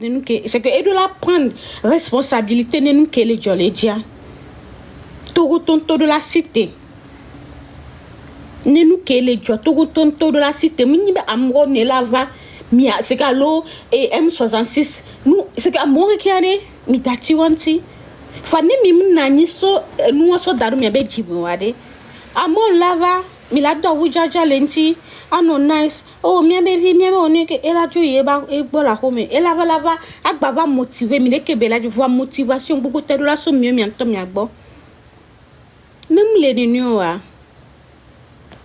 C'est que et de la prendre responsabilité ne nous que les jolédia tout tonto de la cité ne nous que les jo tout tonto de la cité mini amro ne lava mia c'est que l'eau et M66 nous c'est que amro qui a mi dati wanti fani mi nani so nous so daru mi be jibo wade amon lava mi la do wujaja lenti ano nice oh mi baby mi oni ke ela jo ye ba e bola home ela va agba va motiver mi le ke bela je vois motivation beaucoup de la so mi anto mi agbo même les réunions wa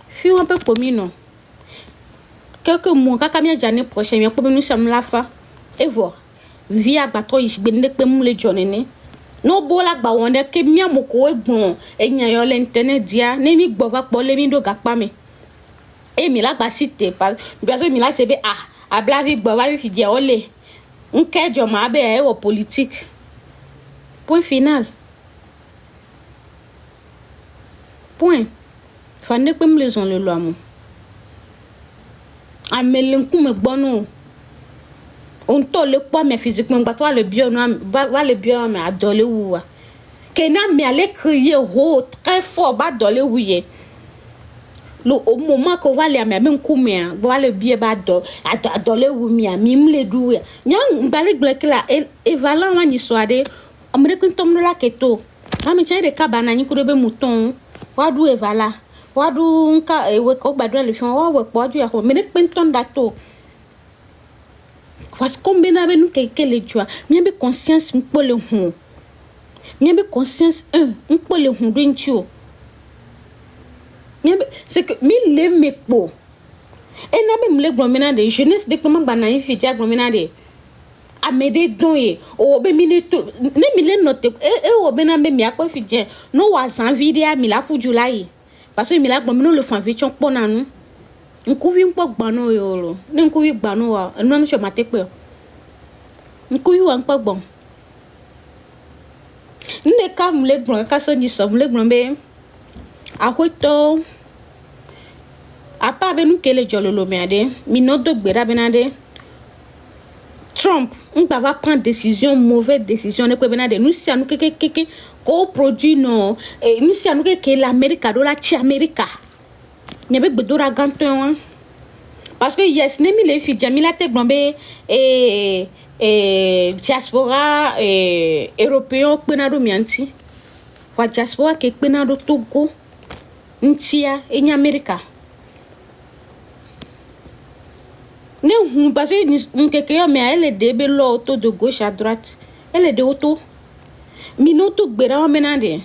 fi un peu comme non quelques mois kaka mi jane prochain mi ko nous sommes la fa et voir via bato isbende pe mu le jonene no bola gba wonde ke mi amoko egbon enya yo le internet dia ne mi gbo va po le mi do gapa mi e mi la gba cité pas bientôt mi la sebe a blavi gbo va fi dia ole nke jo ma be e wo politique point final point fane pe mu le zon le lo amu amelen ku me gbonu on to le pas mais physiquement ba toi le bien va le bien mais adole ou que na me aller crier haut très fort ba adole ou ye le au moment qu'on va les même combien va le bien ba adole ou mi mim le dou nyang bale glek la e valant wa ni soade amre kun tom la keto ami tient de cabana ni kurobe mouton wa dou e vala wa dou nka e we ko ba do le fon wa we po du ya ko me ne penton dato parce qu'on ben avec nous quelque les joie bien be conscience m'po le hon bien be conscience m'po le hon d'intio bien c'est que mi le mekpo et na be m'le glomena de jeunesse de comment banayi fi dia glomena de amede donye o be mi ne mi le note e o be na be mi akwa fi dia no wa janvier mi la pour juillet parce que mi la glomena le fan vition pona nous nkuvi mpo gbano yolo ne nkuvi gbano wa nanu cho matepe nkuvi wa mpo gbon nne ka mle gbon ka so ni so mle gbon be ahoto apa be nu kele jololo me ade mi no do gbera benade Trump on va prendre décision mauvaise décision ne ko benade nous si anu keke ko produit no nous si anu keke l'Amérique do la chi America n'ebe gbedora ganton parce que yes ne mi le fi jamila te glombe diaspora européen penado mianti wa diaspora ke penado Togo ntia en America ne hu parce que nkeke yo me elle de lo auto de gauche à droite elle de auto minuto gbera menade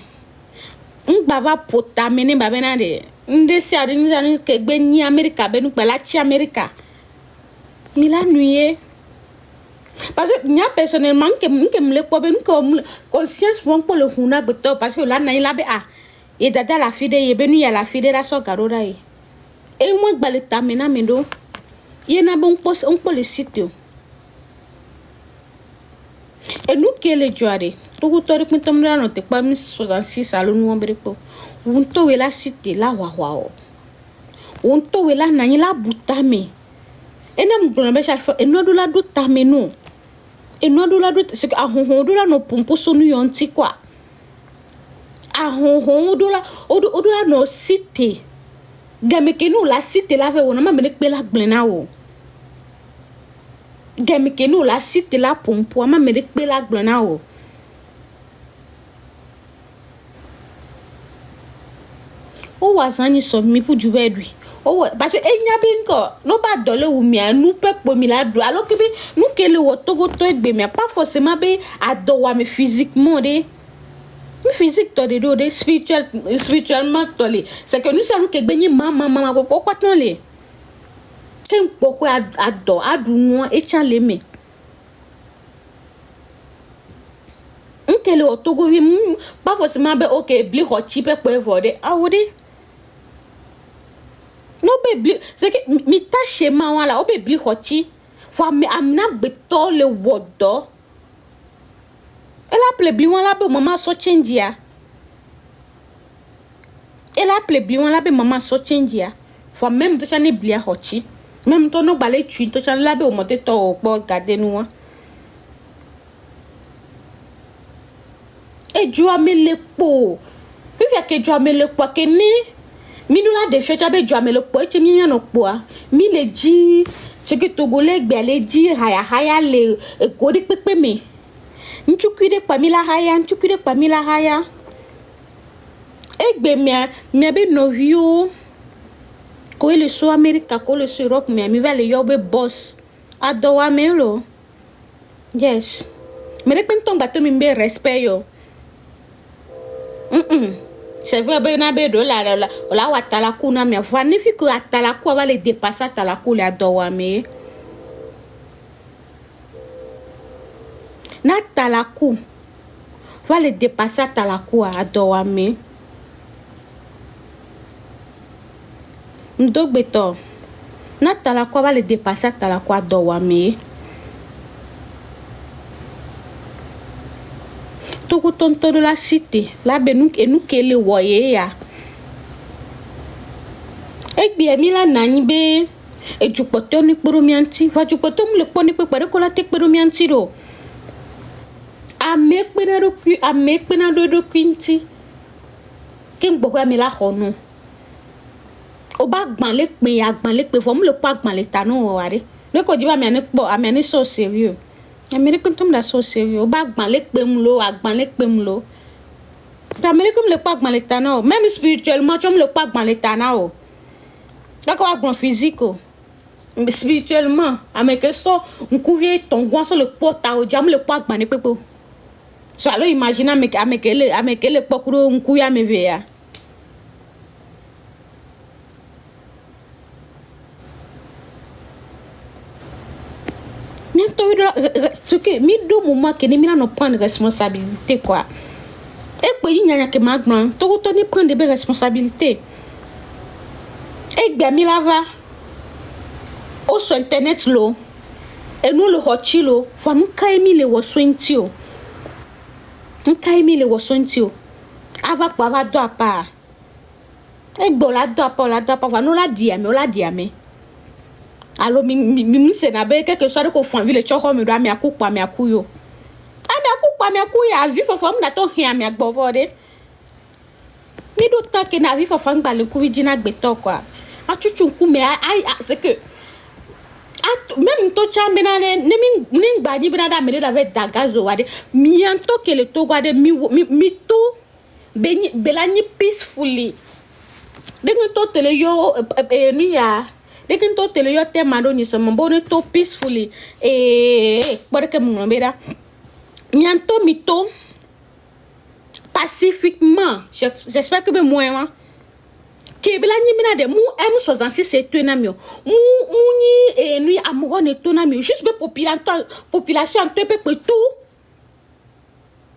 ngba pota mene ba benade nde si adini jani ke gbe ni America be nu pela chi America mi la nuye parce que nya personnellement que me le ko be nu ko conscience bon pour le huna gbeto parce que la na ila be e dada la fide ye be nu ya la fide la so garora e mo gba le tamena mendo ye na bon pos on le site et nous que le joare tout tori pintom la no te pa 66 alo nu ombre po unto we la cité la wa unto we la nani la butame enam glombe chaque fois eno do la do tameno eno do la do c'est que ahonhon do la no pompo so nu yonti kwa ahonhon do la o do la no cité game ke nou la cité la ve wona ma me pe la gblena o game ke nou la cité la pompo ma me pe la gblena o o wazani so mi pour du vedui o parce que enya binko no ba dole wu mi anu pe po mi la do alors que nous que le wotogo to egbe mi pas forcément be ado wa me physiquement de mi physique to de spirituellement to le c'est que nous savons que gbe ni mama pourquoi ton le ken pourquoi ado adu no e chale me nke le wotogo wi pas forcément be OK bli hochi pe po evode awode no be c'est que mi tâche ma wala o be bli hochi fo amna beto le wodo elle appelle bliwan la be maman so change ya elle appelle bliwan la be maman so change ya fo même to chane blia hochi même to no balé tu to chane la be o mote to po garder nous e jua me le po vivia ke jua me le po ke ni mi nous la défait j'avais jua me le po e mi no po mi le ji ce que togolais gbe le ji haya le ko de pepe me nchukide pa mi la haya egbe mi be novio ko le so America ko le so Europe mi va le yo be boss adowa me lo yes me repenton bato mi be respect yo c'est vrai ben na be do la watala kuna mi va ne fi ko atala ko va le dépasser atala ko le adowa me na talaku va le dépasser talaku adowa me ndogbeto na talaku va le dépasser talaku adowa me toko tonto de la cité la benu enu kele woye ya egbi emi la nani be ejupoto ni kporo mianti va jupoto mu le kpo ni pe pere ko la te kporo mianti do ame kpena do kwinti ke ngbo ko mi la hono o ba gban le pe fo mu le pa gban le tanu o ware le ko di ba mi ani so sérieux Américain tom da so sérieux o ba gban le pe mu lo agban le pe mu lo Américain le pa gban le tanu même spirituellement tu me le pa gban le tanu d'accord agban physique spirituellement ameke so nkuvie tongwa so le pota o jam le pa gban le pepo so alors imagine ameke le pokuro nkuya me veya ce que mi do moment que ni mina no prendre responsabilité quoi et puis il y a que magnan to ni prendre des responsabilités et bien mi lava au sur internet lo et nous le hotilo fa nkai mi le woswentio ava kwa va do apa e gbola do apa va no la diame allo mi se na be quelque soit ko fon ville choko mi do mi akukwa mi akuyo mi akuya avi fo fo na to hia mi agbovode mi do ta ke na avi fo fo ngba le ku vidina gbeto kwa achuchu nku me ai c'est que même to chambe na ne mi ngba ni bena da me da ve dagazo wade mi anto ke le to wade mi to belani peacefully dengan to tele yo ni ya dengan to tele yo te mando ni so mbone to peacefully barke mun beda nyanto mi to pacifiquement j'espère que be moi que belani mina de mu M66 c'est tout na mio mu ni ni amogo ne to na mio juste be population to pe tout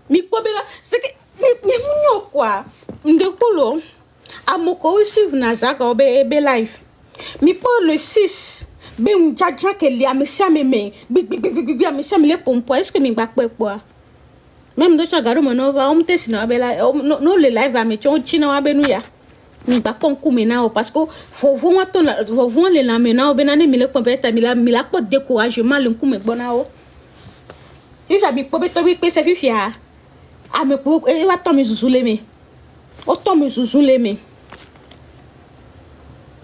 mi ko bela c'est que ni mu quoi ndekulo amoko suivre na zaka be live mi pour le 6 be mjaja ke li amisia meme bi amisia me le pompo est-ce que mi gba pe quoi même de chagaro monova on te sina be la no le live ame chon china wa benu ya mi gba konku mena parce que faut voir le la mena be na ne mi le pompe ta mi la po découragement le nkume gbona o if abi po be to bi pe se fifia ame po e wa to mi zuzule me o to mi zuzule me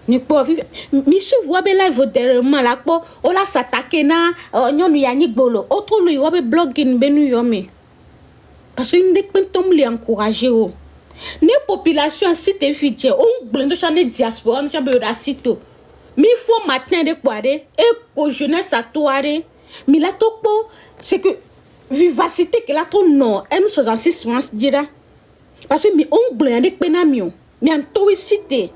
ni po mi se voit be live derrière la po o la s'attaquer na nyonu ya ni gbolo o to lu yo be blogging benu yo me parce que ndek pentom li encourager o ne population cité fidje on blendo chane diaspora on chabe da sito mi faut matin de poire et ko jeunesse à toare mi la topo c'est que vivacité que la ton non M66 moi dira parce que mi on blende penamio mi anto cité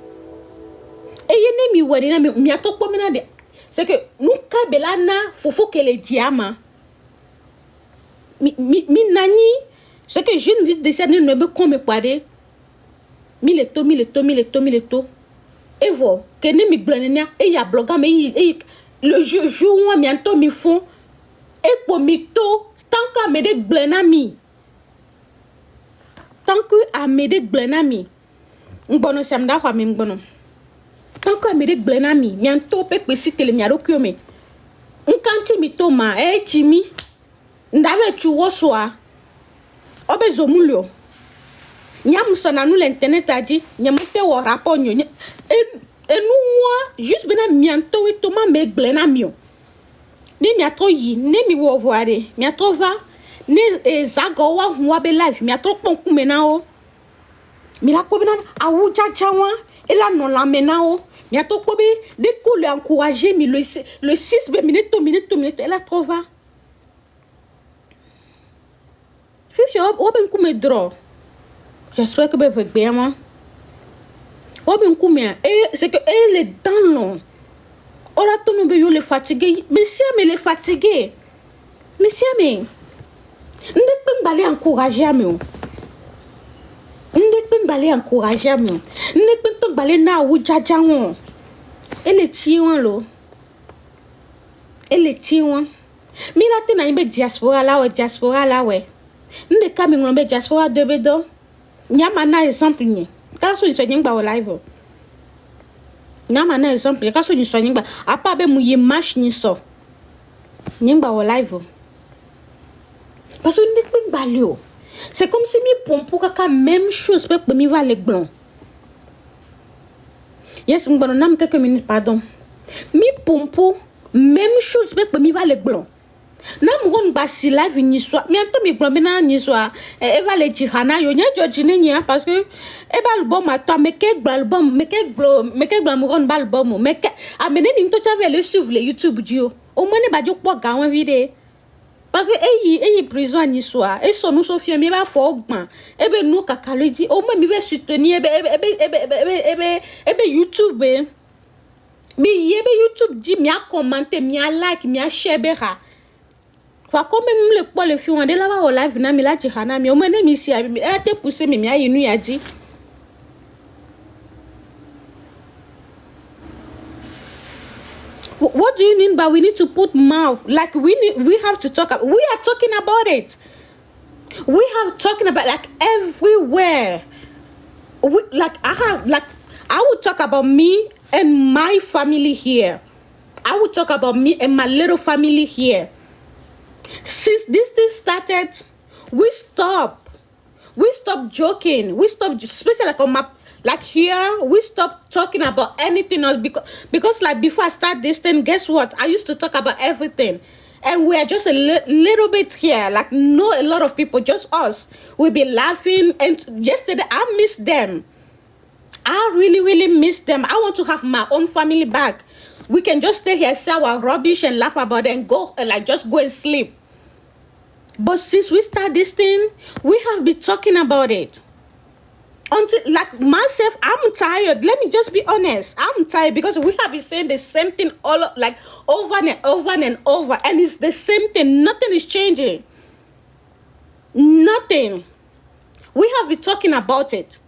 et yene mi wari na mi atokpo mi na de c'est que nous kabelana fofo que les diamants mi nani c'est que je ne vis de ça ne be comme poire mileto et vous que ne mi blanenia et ya bloga mais le jour où mi anto mi font et pour mi to tant que me de blanami tant que a me de blanami ngono samda kwa mi ngono tant que me de blanami mi anto pe si tele mi arokyo me nkanti mi to ma chimi ndave chuwo soa o obe zomulio nyam sona nous l'internet a dit nyamte wo rapport nyo et nous moi juste bena mianto et toma me glena mio ni miatro yi ne mi wo voare miatro va ne zago wa huwa be live miatro ponku menao mi la ko bena awuja chawa et la non la menao miatro ko be de ko le encourager mi le 6 minutes elle a trouvé fifi oben ku me draw. J'espère que vous êtes bien, moi. C'est que elle est dans l'eau. On a tout nous le fatigué. Mais si elle est fatiguée. Mais si elle ne peut pas encourager à moi. Ne peut pas encourager à moi. Ne peut pas aller na ou jajaon. Elle est tiouan lo. Elle est tiouan. Mais là tu n'as pas diaspora là ouais. Ne quand même on diaspora de bedo. Nyama na exemple ni kaso ni sonya ngba live nyama na exemple kaso ni sonya ngba apa be mu ye match ni so ngba live parce que ne peut pas lio c'est comme si mi pompo kaka même chose peut mi va les blanc yes ngba nam quelques minutes pardon mi pompo même chose peut mi va les blanc nam gon basi live ni so mi anto mi promena ni so e va le jihana yo nya jojine nya parce que e ba album ato me ke album me ke mo gon ba album me ke amene ni to tave le suivre le YouTube dio o mone ba jo po ga won vide parce que e prison ni so e so no so fie mi ba fo ogban e be nu kakalo di o mo mi be soutenir e be YouTube mi yebe YouTube di mi a commenter mi a like mi a share bera. Fa comme même le quoi le film de là va au live na mi la jihana mi o mene mi si elle a été poussé mi a yinu ya dit what do you mean by we need to put mouth like we have to talk we are talking about it we have talking about like everywhere I would talk about me and my family here. I would talk about me and my little family here. Since this thing started, we stopped joking. We stopped, especially like on my, like here, we stopped talking about anything else because like before I start this thing, guess what? I used to talk about everything. And we are just a little bit here, like not a lot of people, just us. We'll be laughing. And yesterday, I missed them. I really, really miss them. I want to have my own family back. We can just stay here, say our rubbish and laugh about it and go, like just go and sleep. But since we start this thing, we have been talking about it. Until, like myself, I'm tired. Let me just be honest. I'm tired because we have been saying the same thing over and over. And it's the same thing. Nothing is changing. Nothing. We have been talking about it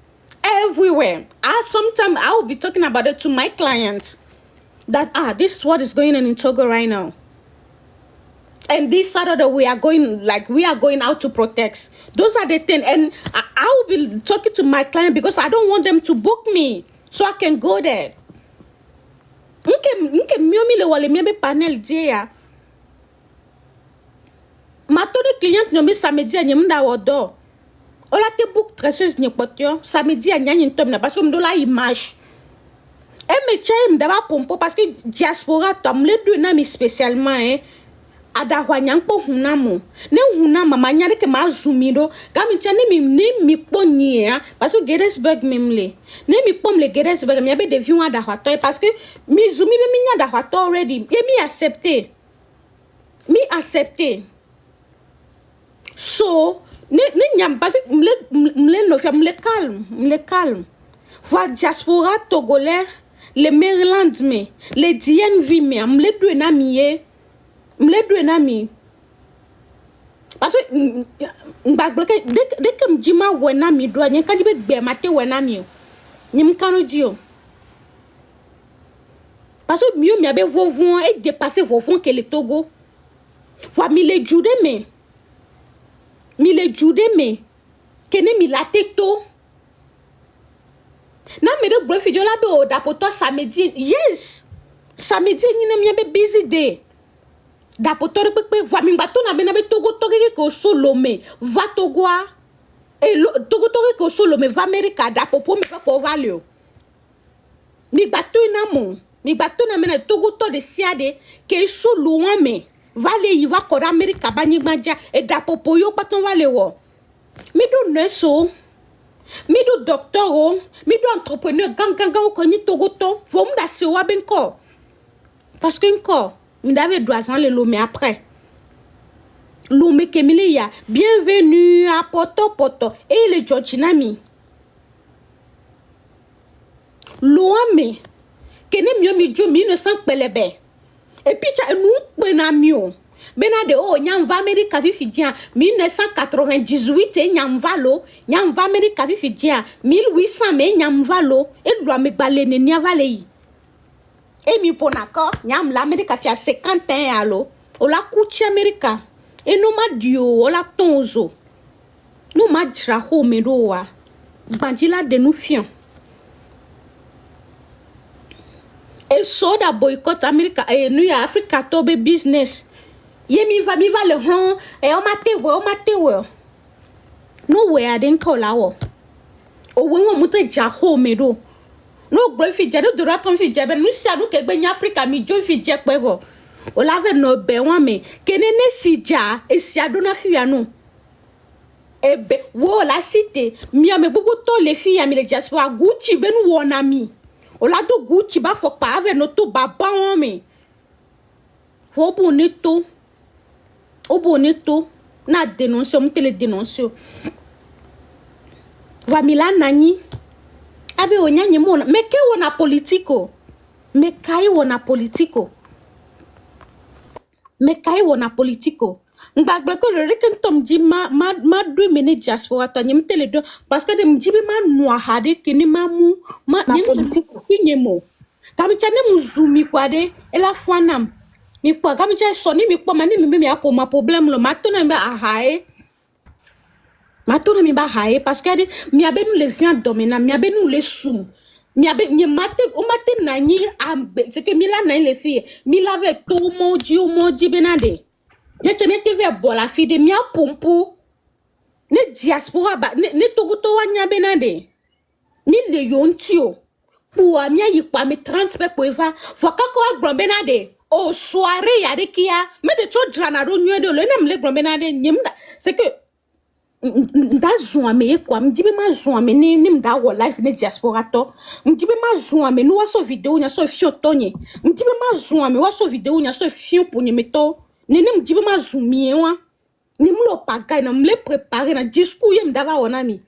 everywhere. Sometimes I will be talking about it to my clients. That this is what is going on in Togo right now. And this Saturday we are going out to protest. Those are the things. And I will be talking to my client because I don't want them to book me so I can go there. Nke miomi le wale miebe panel dia. Mato de client nyome samedi a nyemda wodo. Ola te book tresseuse nyepotyo samedi a nyanyin tom na parce que mdola image. Et me tient d'abord pompo parce que diaspora tom le deux nami spécialement ada hwanyangpo hunamo ne hunama manyare ke mazumido kami tane mi ponia parce que Gettysburg memle ne mi pom le Gettysburg mi abe de vion ada hwato parce que mi zumi be mi nya ada hwato already et mi accepter so ne nyam parce que mle no fia mle calme va diaspora togolais le Maryland me le DNV me mle deux nami parce que dès que m'dima wenami doit nyen kadi be gbe maté wenami nyim kanu dio parce que mieux mi abe vovon et dépasser vovon que le Togo va mi le jude me kene mi la teto na me de gbe fidio la be o dapoto samedi yes samedi ni na mi abe busy day d'apotore pepe va mi bato na benabe Togo toge ko solome va Togoa Et Togo ko solo me va America da popo me pa ko valio. Mi bato na mon. Mi bato na mena Togo to de siade ke solo me. Vale yi va ko America ba ni maja e da popo yo paton vale wo. Mi do neso. Mi do docteur, mi do entrepreneur gang ko ni Togo to. Faut me da se wa ben ko. Parce que encore, mi d'avait droit le lomé après. Lomé Kemilia, bienvenue à Poto. Et le Georginami. L'homme, kene mio mi jo 1900 pelebe. Et puis tu nous benamio. Benade oh nyam va Amerika vi fidia 1998 et nyam valo, nyam va Amerika vi fidia 1800 mais nyam valo et doit me balene ni avalei. Et mi ponako nyam l'Amérique fi a 51 allo. Ola kuchi Amerika. Et no ma dio ola tonzo. No ma dra ho medoa. Bandila de nous fions. Et soda boycott America et New Africa tobe business. Ye mi va le hon e o matewe. No way I didn't call awo. O won muta ja ho medo. No gbe fi je do raton fi je ben mi si anu ke gbe ni Africa mi jo fi je pevo. O lave no be wan me kenene si ja e si adona fi anu. Ebe wo la cité mi ame gbogbo to le fi ami le diaspora Gucci ben wona mi. O la do Gucci ba fo pa ave no to baba won me. Fo bonito. O bonito na dénoncer mo tele dénoncer. Va mila nani. Abe o nyanye mo me ke wona politico. Me kai wona politico. Me kai wona politico. Ngbagbé ko le reken tom di ma do mene diaspora to nyem tele do parce que de mjibi ma noa hade kini ma mu ma politico nyemo. Kam chane mu zumi kwade e la fwanam. Mi kwa kam cha soni mi kwa mani mi apo ma problème lo matona mi ahae. Matona mi ba hae parce que mi abe nous le viande domina mi abe nous le soum. Mi abe mi mate o mate nani ambe c'est que mi la nani les filles mi lave tout moji benade. Je te mets TV à la fille de mia pompo. Ne diaspora ba ne togoto wanya benade. Mi le yontio. Pour amia yi pa mi 30 pe ko eva. Foka ko agron benade. O soirée ya de kia. Me de cho drana ro nyo de le nem le gron benade nyemda. C'est que nda zwa me kwa mjibe ma zwa me ni mda wo life ne diaspora to. Mjibe ma zwa me no waso video nya so fio tonye. Mjibe ma zwa me waso video nya so fio pour nye meto. Nene mjibe ma zoomie wa ni mlo pagay na mle préparer na discours yem dava wonami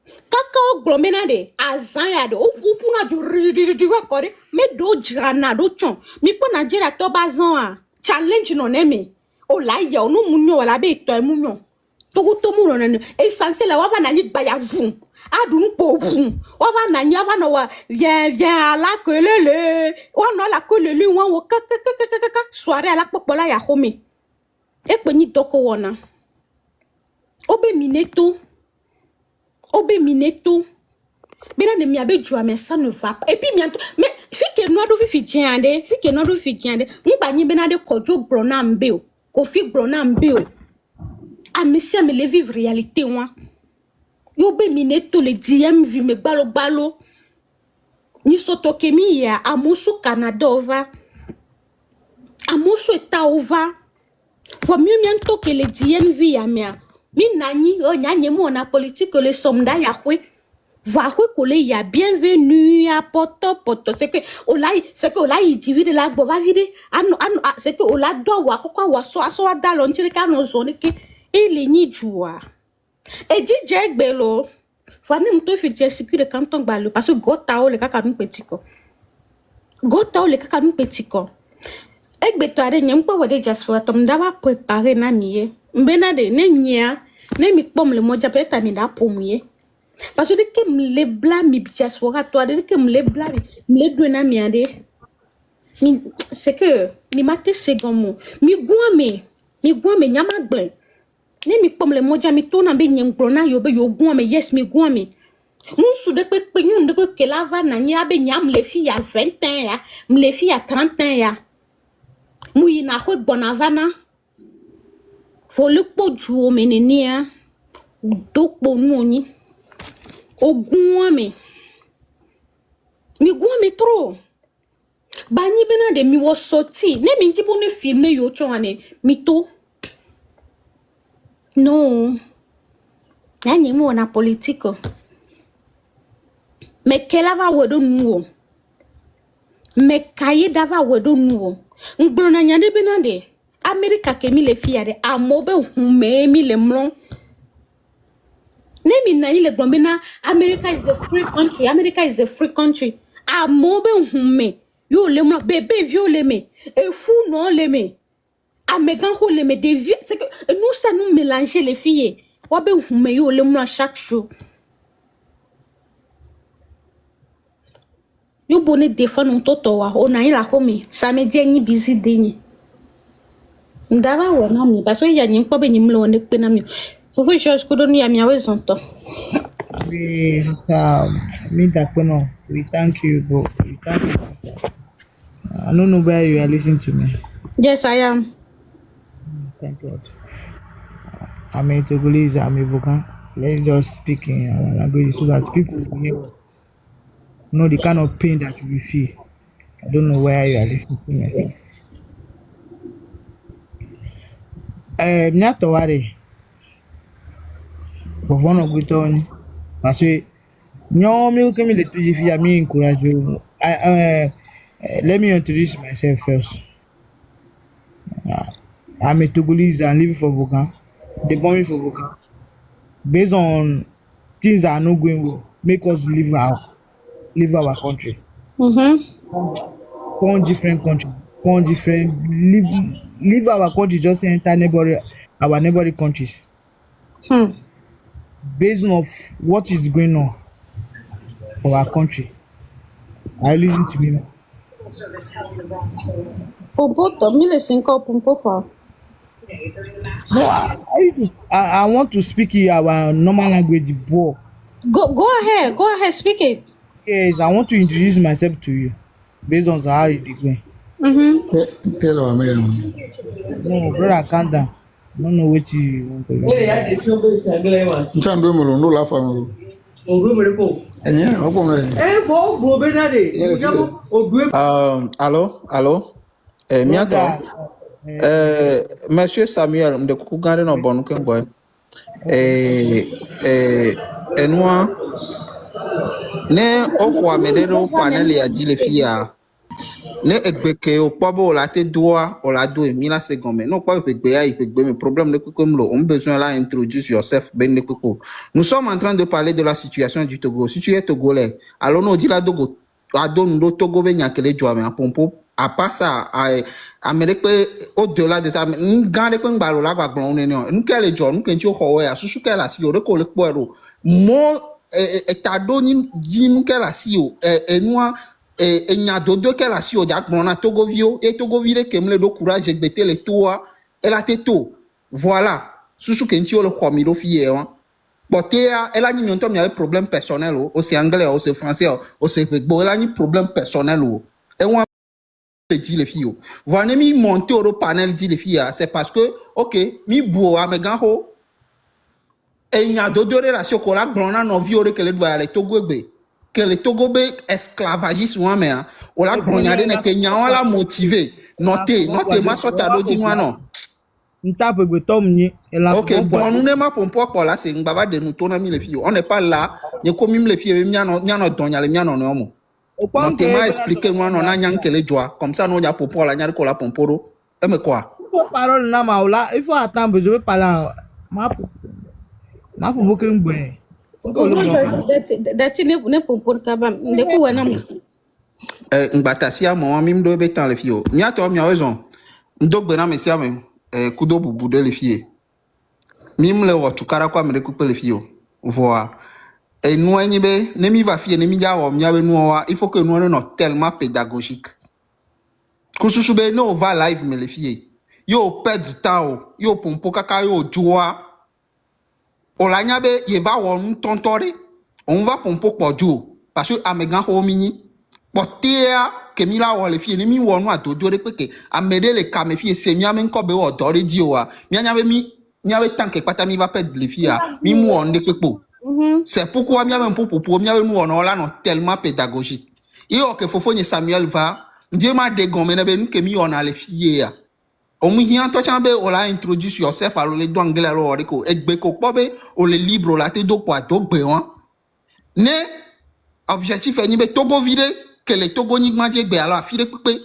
kaka o glomena de azan ya de o puna du record me do jana do chon mi po Nigeria to bazan a challenge no neme o la ya no munyo wala be to munyo to mu no ne essentiel wa va na ni gba ya vun adunu po vun wa va na ni va no wa viens la kelele wa no la kelele wa wo kaka soirée ala popola ya home e pe ni doko wona obe mineto bena ne mi abe jua mais ça ne va pas et puis bientôt mais fike no do fi jiande ngba ni bena de kojo blona mbeo ko fi blona mbeo a monsieur me le vivre réalité wa yo be mineto le diem vi me gbalo ni soto kemi ya amusu Canada ova amusu eta ova faut mieux bientôt que le diem vi ya mia mi nani o nyanye mo na politique le somda ya hwe va hwe ko le ya bienvenue à poto c'est que olai divide la gbo va vide anu c'est que ola do wa kokwa wa so aso wa da lo ntire ka no zone ke ele ni juwa e dije gbelo fani mto fi je secure canton gbalo parce que gota o le kaka nu petiko egbe to are nyem po wode just for tom da va préparer na miye mbena de ne nya ne mi pom le moja peut-être mi da pomye parce que que me bla mi just for to de que me bla me do na mi ade mi c'est que mi mate second mi guame nyama gble ne mi pom le moja mi to na be nyem grona yo be yo guame yes mi guame Moussou de pe nyon de que la va na nya be nyam le fi ya 20 ans ya me le fi ya 30 ans ya mouina ho bonavana faut le po juo menenia Donc bon nous au goût mi goût mais trop bani bena de mi was sorti ne mi tipo ne filmer yo chwane mi to non nani mo na politique mais quelle va wedo nous mais kaye dava wedo nous ngbona nyande bena de America ke mi le fiade amobe hume mi le mlon Name na ile gbombe America is a free country. America is a free country. A mobe hume. Yo le mo bébé vieux le me. Et fou non le me. A megan ho le me des vieux. C'est que nous ça nous mélanger les filles. Wabe hume yo le mo chaque jour. Yo bonnet défendre mon toto wa. On a eu la homi. Ça me dit ni busy deni. Ndaba wa na mi parce que ya nyi ko be nyi mlo ne pe na mi. Pourquoi je could only am your zonto? We thank you, bro. We thank you, sister. I don't know where you are listening to me. Yes, I am. Thank God. I'm a Togolese, I'm a Bokan. Let's just speak in our language so that people will know the kind of pain that we feel. I don't know where you are listening to me. Not to worry. For one of the time, I say, no, me come in the if you are me encourage you. Let me introduce myself first. I'm a Togolese and live for Bokan. They born me for Bokan. Based on things that are not going well, make us leave our country. Come different country, come different leave our country, just enter our neighboring countries. Based on what is going on for our country. I listen to me. No, I want to speak in our normal language, boy. Go ahead, speak it. Yes, I want to introduce myself to you based on how it is going. Tell me. No, brother, calm down. I don't know what you want to do. You can't do no laugh at me. Allô? Miato? Monsieur Samuel, de Kougane no bon boy. Et moi, ne okwa medero panel ya dit les filles. Ne ekbeke o pabo la te doa o la do mi la segome non pas ekbeke ya ekbeke mais problème ne comme on a besoin là introduce yourself ben ne koko. Nous sommes en train de parler de la situation du Togo. Si tu es togolais alors nous dit la dogo ado ndo Togo be nyakele joa mais pompo à part ça à me au-delà de ça nous gande ko ngbalo la gba gbon ne no nous kele jo nous kenchi o ho ya susu kele si o de ko le poero mo etado ni nous kele si o nous et n'y a d'autres qu'elle a si au diable on a Togovio et Togovile qui me le courage de bêter les toits et la tête voilà sous qu'un le commis fier Boté elle a ni montant il y a problème personnel au c'est anglais au c'est français au c'est bon elle a ni problème personnel et on dit les filles voilà mi monter au panel dit les filles c'est parce que ok mi beau à mes gars et il y a d'autres relations qu'on a blonda non violé que les doit aller Togobé que les Togobe esclavagistes ou mais on la grognade ne Kenya on la motivé notez ma sorte à dit moi non ok bon nous ne ma pour là c'est ngaba de nous tourner les filles on n'est pas là ni comme les filles miano donya les miano non notez ma expliquer moi non na nyanke les joie comme ça nous y a pour la nyar ko la pomporo et mais quoi parole na maula il faut attendre je vais parler ma pour beaucoup ngbe Ngatasia mo mim do betan le fio miato mi raison ndogbe na mesia me kudo bubu de le fie mim le wo tukara kwa me couper le fio voilà et nous be ne mi va fie ne mi ja wo mi ave nous wa il faut que nous non tellement pédagogique kususu be no va live me le fie yo perdre temps yo pompo kaka yo joie Olanya be ye va won tontore on va pompo pojo parce que amegan ho mini potea ke mi la wo le fie ni mi wonu adodo re peke amede le kame fie se mi amen ko be wo dore di o wa mi anya be mi miawe tanke pata mi va perdre les filles mi mu on de pepo. C'est pourquoi miawe pour miawe nous on là non tellement pédagogique. Et que fofo ni Samuel va Dieu m'a dégommé na be nous que mi on a les filles ya. O mu yan to chambe o la introduce yourself alors les doit anglais alors ko egbe ko pobe o le libre la te do kwa do gbe wan. Ne objectif est ni be Togo vide que les Togo ni manger gbe alors afire pepe.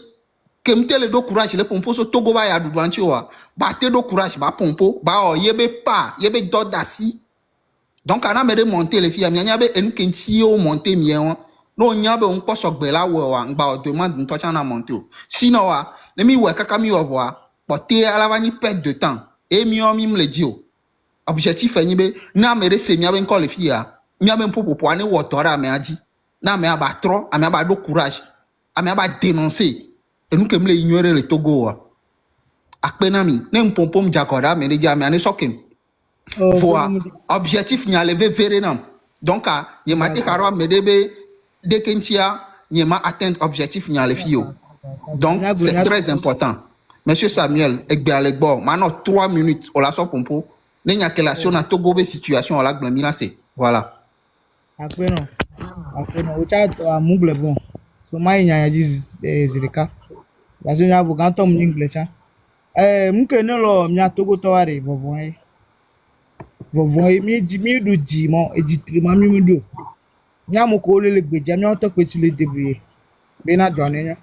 Que m'te le do courage le pompo so Togo ba ya du anti wa ba te do courage ba pompo ba o yebe pa yebe dodasi donc ana me de monter les filles nya be en kenti o monter mien no nya be on poso gbe la wa ngba o demande nto cha na monter o sinon wa le mi wa kaka mi o voir porter à la vani perte de temps et mi o mi me le dit o objectif est ni be na me de se mi be encore les filles mi be pompo po ani wo tora me adi na me aba trop ami aba do courage ami aba dénoncer. Et nous qui me ignorer le Togo. Akpenami, ne m'pompom jacoda, mais les diamants, ane sokim. Voilà. Objectif, n'y a levé vérénam. Donc, y m'a dit caro, me debe, de kentia, n'y m'a atteint objectif, n'y a le fio. Donc, c'est très important. Monsieur Samuel, ekbe alekbo, maintenant 3 minutes, on la sort pompo. Ne n'y a que la sur na Togo, be situation, on la glamina, c'est. Voilà. Après non, au chat, mougle bon. So, moi, il y a dit, Zirika. Parce que nous avons quand on English, mke nelo mia Togo tawari vovoy mi du di mo editri ma mi do nya mo ko le gbeja mi o to pe ti le debrouiller be na jone nya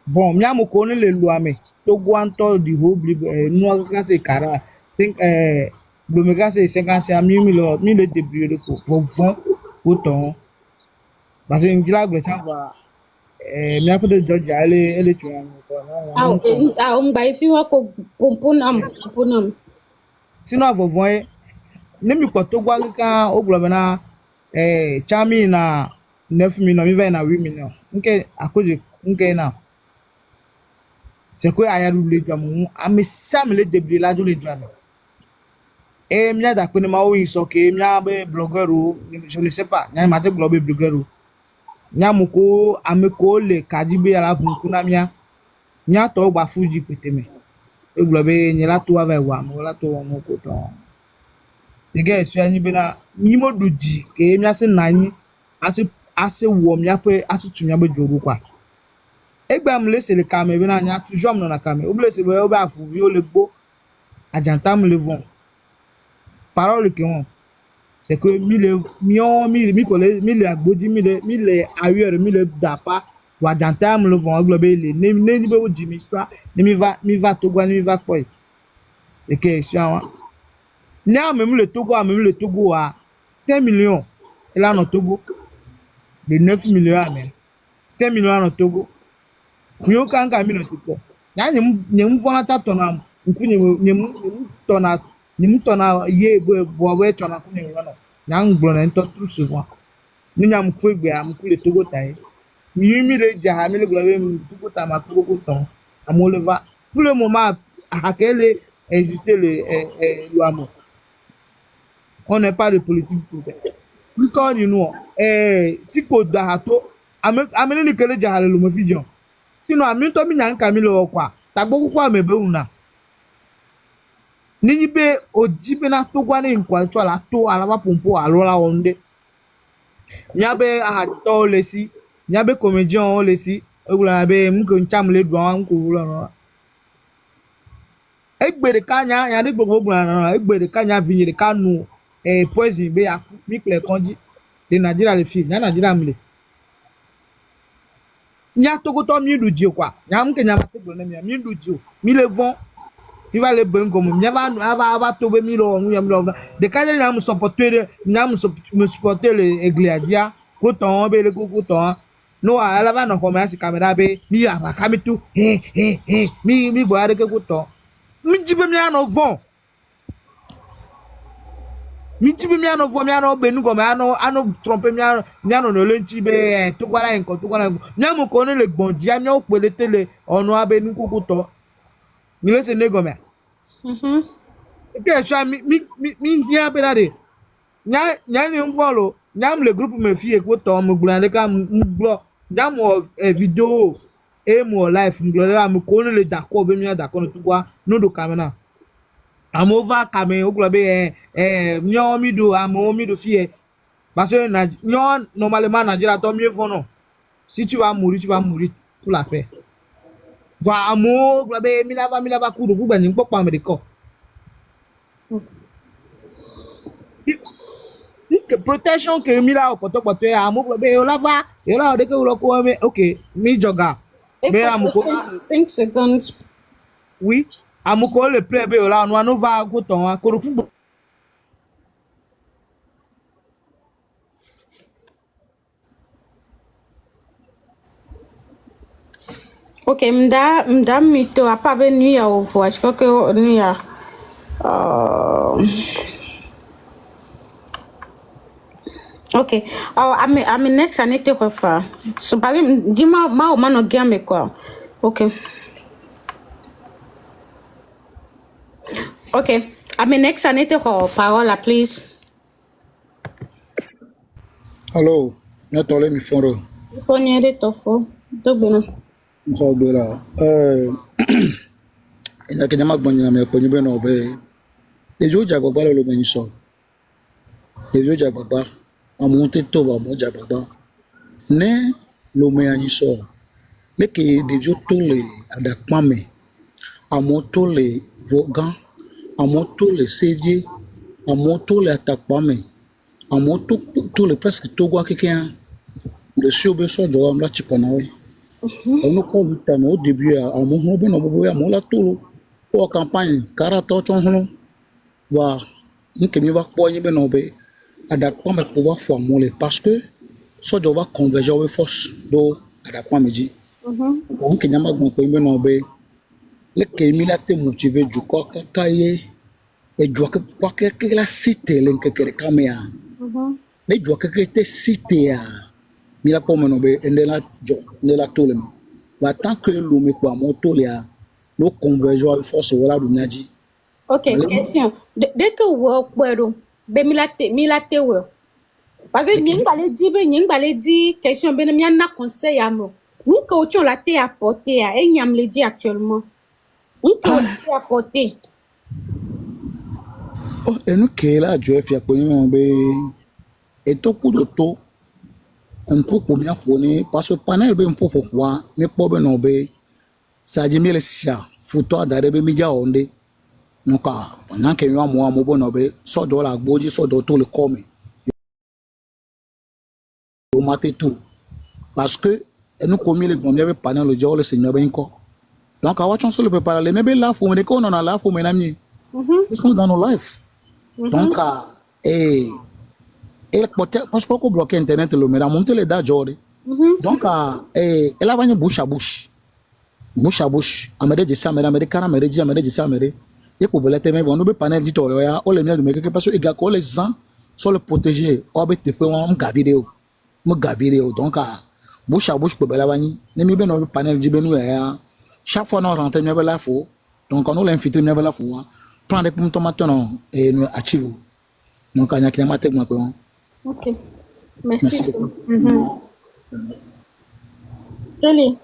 bon mi mo ko le lu ame Togo anto di ho no ka se kara think do me ka se 50 mi le debrouiller ko vovon autant parce que ngila gbe san va mi a peut George elle tu on ba ifi wa ko pomponam. Sinon vovoy ne mi ko Togo ka o glo na chami na 9 millions mi va na 8 millions nke akoje nke na c'est quoi ayaru le jamu ami sam le débris la le drame et mi a da ko ne ma o yin so ke mi a be blogueur o je ne sais pas nya ma te blogueur o nya mo ko ameko le kadibe ala bunku na mia nya to gba fuji peteme e globe ni la to ava wa mo la to mo ko to e ge so anyi be na mi mo duji ke mi ase nanyi ase wo mi ape atutu mi abejoru kwa e gba mo le se le kame be na nya toujours mo na kame o ble se be o ba fuvi o le gbo ajanta mo le von parole que on c'est que mi le agbodi mi le ayer mi le dapa wa janta mo le von globe le ne ni be o ji mi fa ni mi va Togo ni mi va poi et que ça là même le Togo à 5 millions et là no Togo de 9 millions mais 5 millions no Togo mi o kan ka mi no Togo ya nyem fona ta tona nku nyem tona ye bo tona ku nyem no yang gbro na nto tru souvent ni nyam fu egbe am ku le Togo tai mi le ja mi le globe mi Togo ta ma Togo ko ton amoleva pour le moment à quel exister le amour on n'est pas de politique plus quand nous tiko dahato amene ni kele jahale lo mafijon sinon ami to mi nyan kami lo kwa tagbo kwa mebe una ni be ojibe na to gwa ni nkwa so la to alaba pompo alola onde nyabe ahato lesi nyabe comedian lesi ogula be mko ncham le do an ko wulo no egbere kanya ya de gbogbo ogula no egbere kanya vinyere kanu poison be ya mi kle konji de Nigeria le fi na Nigeria mle nya Togo to mi du ji kwa nya mke nya ma te gboro na mi du ji mi le von il va le bengo mi va to be mi lo nu ya mi lo de kanya na mu supporter le egladia ko ton be le ko ton no ala va no come asi camera be mi aba kamitu mi bo are ke ko ton mi jibe mi ano von mi ano be nu go me ano tromper mi ano no le nti be to gwara mi amu ko ne le gbonji ami o pele tele onu abe nu ko to ni le se ne go me ke so mi dia be dade nya ni mfolo nyam le groupe me fie ko to mo glande ka mglo nyam video e mo life mglo am ko ne le d'accord be mi d'accord to gwa no do kamera Amova kame oglobe nyo mido amo mido fie. Parce que nyo normalement Nigeria tant mieux font non. Si tu vas mourir pour la paix. Va amo oglobe milava kudo ku bani pokpa America. Protection que mila opoto poto amo oglobe olava yola odeke uloko me okay mi joga. Be amoko 5 secondes. oui amoko le play be yola no va go ton akoro fu. Ok, mda mito apa be nuit au voix. Je crois que nuit à ok. Ame next année te refa. So par exemple, dis-moi ma au mano game quoi. Ok. Ok. Ame next année te refa parole là please. Hello, ne tole mi foro. Pogné de tofo. Dobino. Mkhobe la. Ina kenya magbanya me ko nyibe no be. Ejo jagbagba lo me so. Ejo jagbagba amonte to ba mo jagbagba. Ne lo me anyi so. Meke dejo to le adakpa me. Amo to le vogan. Amo to le seje. Amo to le atakpa me. Amo to le presque to gwa keken. Le siobe so jo am la chikona we. On ko vita no début à mon hobe no bobo ya mo la tolo o campagne karata chon hono wa nke mi ba po yin be no be adakpa me ko wa fo mo le parce que so jo va converger we force do adakpa me ji on ke nyama gbon ko yin be no be le ke mi la te motiver du ko kakaye e jo ke kwa ke la cité le nke kere kamea le jo ke te cité a mi la po me no be ende la jo ende la tole me va tant que l'homme quoi moto là le conversion force wala du nyaji. Ok, question. Dès que vous pouvez, ben milate ouais. Parce que n'y balé dit question ben n'y en a conseil à moi. Nous que on la té apporté à et n'y am le dit actuellement. Nous que on la apporté. Oh, et nous que là Dieu fait pour nous be et tout coup de tout un peu pour bien fourni parce que panel be un peu pour quoi mais pas ben no be ça dit le sia photo d'arrêt be mi ja onde donc on a que moi mo bon no be so do la gboji so do tout le comme au matin tout parce que nous comme les bon avait panel le jour le seigneur ben ko donc à watch on se le préparer les mais là faut me qu'on on a là faut me nami ils sont dans nos lives donc et parce qu'on bloque internet le mais monter les dates jori donc elle a venu bouche à bouche amede de ça amede kana amede ji amede de ça amede et pour belete mais bon nous be panel dit to ya o le mien de me que parce que gars ko les gens sont le protéger o be te pe on ga vidéo donc bouche à bouche pour bela vani ne mi be no panel ji be nous ya chaque fois on rentre nous be la fo donc on l'infiltrer nous be la fo prendre pour tomate non et nous achieve donc anya kina mate moi ko. Ok. Merci. Joli.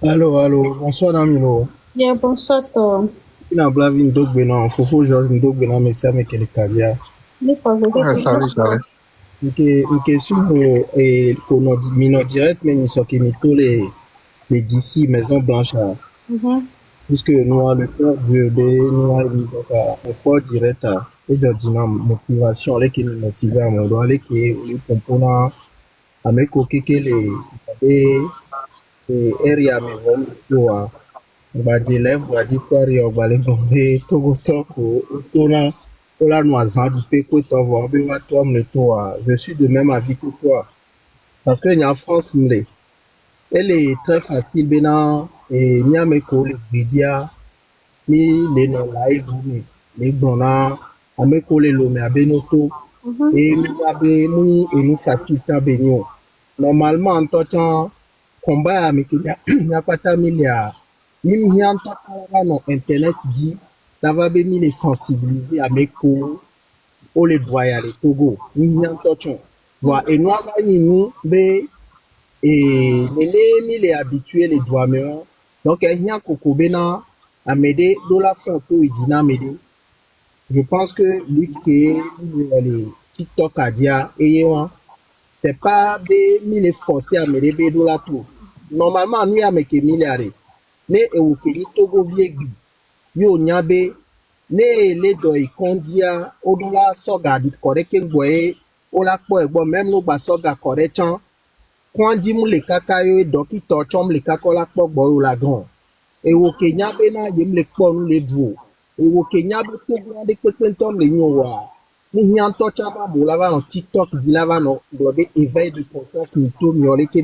Allô, bonsoir Namino. Bien, bonsoir toi. Ina blavi ndogbe na fofo George ndogbe na mesi ame kele kadia. Salut. Nke sur kono mino direct mais ni soki mito les d'ici Maison Blanche. Puisque nous avons le peur de nous le port direct et de dire motivation les qui nous motivent à mon droit les qui les composants à mes coquilles les area mais bon toi va dire lève va dire quoi et on va les bomber tout on a noisant du péco toi voir bien toi me toi je suis de même avis que toi parce que il y a en France elle est très facile maintenant et miameko les médias mi les non live mi les bona ameko les lo me abenoto et mi abe mu et nous facilita benyo normalement en temps combat avec il n'y a pas ta milia ni mi en temps là non internet dit là va be mi les sensibiliser ameko les doyer les Togo ni en temps voilà et nous avons nous be et les les habitués les doigts meilleurs donc il y a coco bena à m'aider de la photo et dina m'aider je pense que lutte qui les TikTok à dire et c'est pas be mille forcé à m'aider be de la tout normalement nous y a me que milliards ne e wo ke ni togo viegbi yo nyabe ne le do ikondia odola soga dit koreke gboe ola po egbo même no gba soga kore chan kwandi mu le kaka yo dokito chom le kakola po gbo la gan e wo ke nyabe na yem le po nu le dro e wo ke nyabe togo de pepe ntom le nyo wa ni hian to chama mo lava no TikTok di lava no dobe éveil de conscience mito mioleke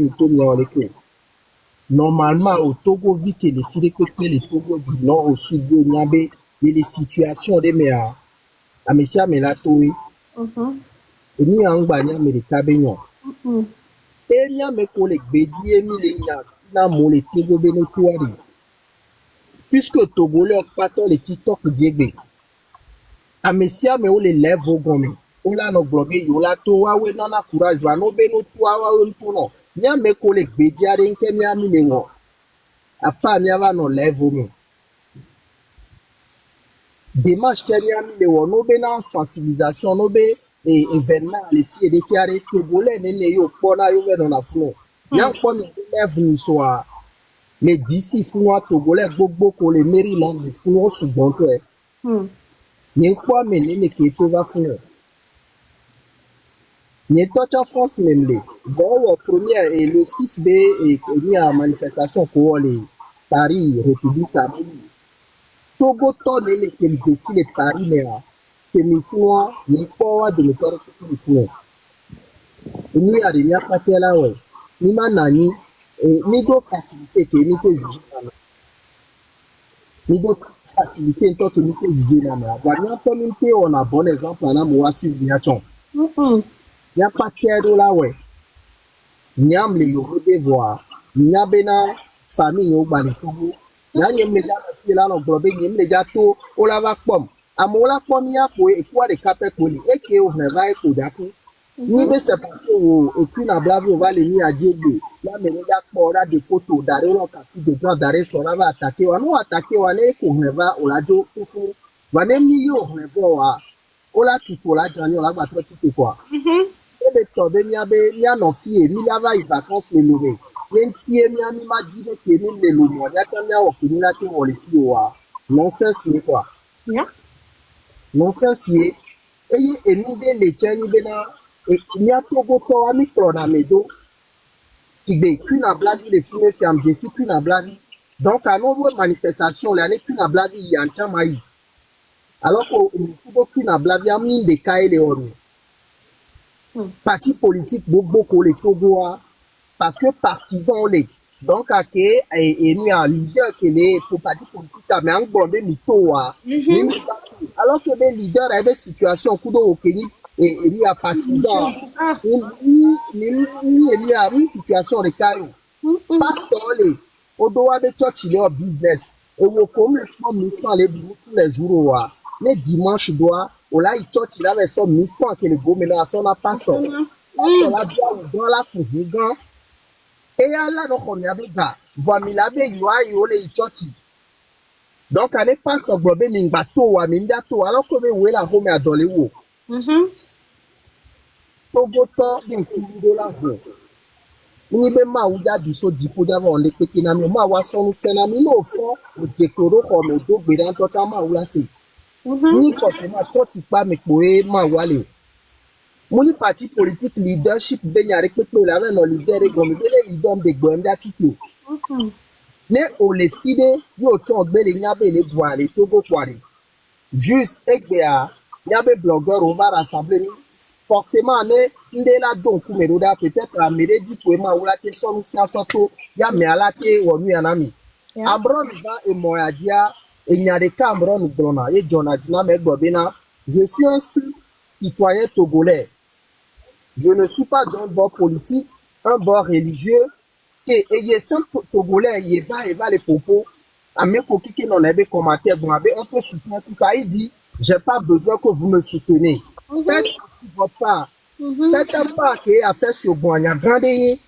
normalement au Togo vite les filles que les Togo du nord au sud du Niabé mais les situations de mea à monsieur Melatoé et ni angba mais les cabignon et nya me collègue bedi et mi les nya na mo les Togo benotoari puisque Togo leur pato les TikTok diegbe à monsieur me o les lève au gomme o la no globe yo la to wa we nana courage wa no benotoa wa we to no nya me collègue bedi are nke mi ami le wo apa mi ava no lève au mo démarche que mi ami le wo no be na sensibilisation no be et événement les filles de carré togolais ne yo pona yo ve na flo nya ko mi lève ni soa mais d'ici fún togolais gbogbo ko le Maryland fún ṣùgbọ́n to e ni ko mi ni ke to va fún ni to cha France même les vol première et le 6B et ni a manifestation ko les Paris République Togo to ne le ke d'ici les Paris mais que mi fún ni ko wa de me to ko fún ni a de mi apatela we ni manani et ni do facilité que ni te juger ni do facilité to que ni te juger na ma variant communauté on a bon exemple na mo wa suivre ni achon y a pas terre là ouais nyam le yo de voir nyabena famille yo ba ni Togo ya nyem le ja fi la no globe nyem le ja to o la va pom amola pom ya ko e kwa de capet ko ni e ke o ne va e ko daku ni be c'est parce que et puis na blave on va le nuit à Diegbe là mais le gars pora de photos d'arrêt on ka tout de grand d'arrêt so la va attaquer on no attaquer on ne ko ne va o la jo tufu va nem ni yo ne vo wa o la tutu la jani o la gba trop tite quoi e be to be mi no fie mi la va i vacances le lové yentie mi ami ma di be ke mi le lo mo ya kan mi awo ke mi la te wo le fi wa nonsense quoi nonsense eye enu de le chani be na et il y a Togo to ami prona medo sigbe qu'une ablavi les fumer fiam de si qu'une ablavi donc à nombre manifestation l'année qu'une ablavi y en chamaï alors que qu'une ablavi amine de caille les ornes parti politique beaucoup les Togo parce que partisans les donc à que et nous un leader qui est pour parti politique mais en bon de mito alors que les leaders avaient situation kudo au Kenya et lui a partisan ni a une situation de caillou pasteur les au doigt de church leur business et au comme le francs les tous les jours les dimanches doit au là il church il avait son 1000 francs que le go maintenant son pasteur la doit dans la cour et là donc on y a bega voit mi la be yo le church donc on est pasteur globé mi bateau wa mi biato alors que we we la home à dans les wo Togo to bin kuvido la ho ni be ma uja di so dipo java on le pepe na mi ma wa sonu fena mi no fo o je koro ho me do gbe dan to ta ma ula se ni fo fe ma to ti pa mi po e ma wale mo ni parti politique leadership be nyare pepe la ve no leader e gomi be le leader de gbo em da tito ne o le fide yo to gbe le nyabe le bua le Togo kware juste egbe a nyabe blogueur on va rassembler forcément ne la donc meroda peut-être à meredi pour ma ou la question siasoto ya me ala te wonu yanami abron va et moyadia et nyade ka abron drona et jonadina me gbobena je suis un citoyen togolais je ne suis pas d'un bord politique un bord religieux et y simple togolais y va les propos à mes coquilles qui n'en avaient commentaire bon on te soutient tout ça il dit j'ai pas besoin que vous me soutenez faites votre part faites un pas qui a fait sur bon y a grandé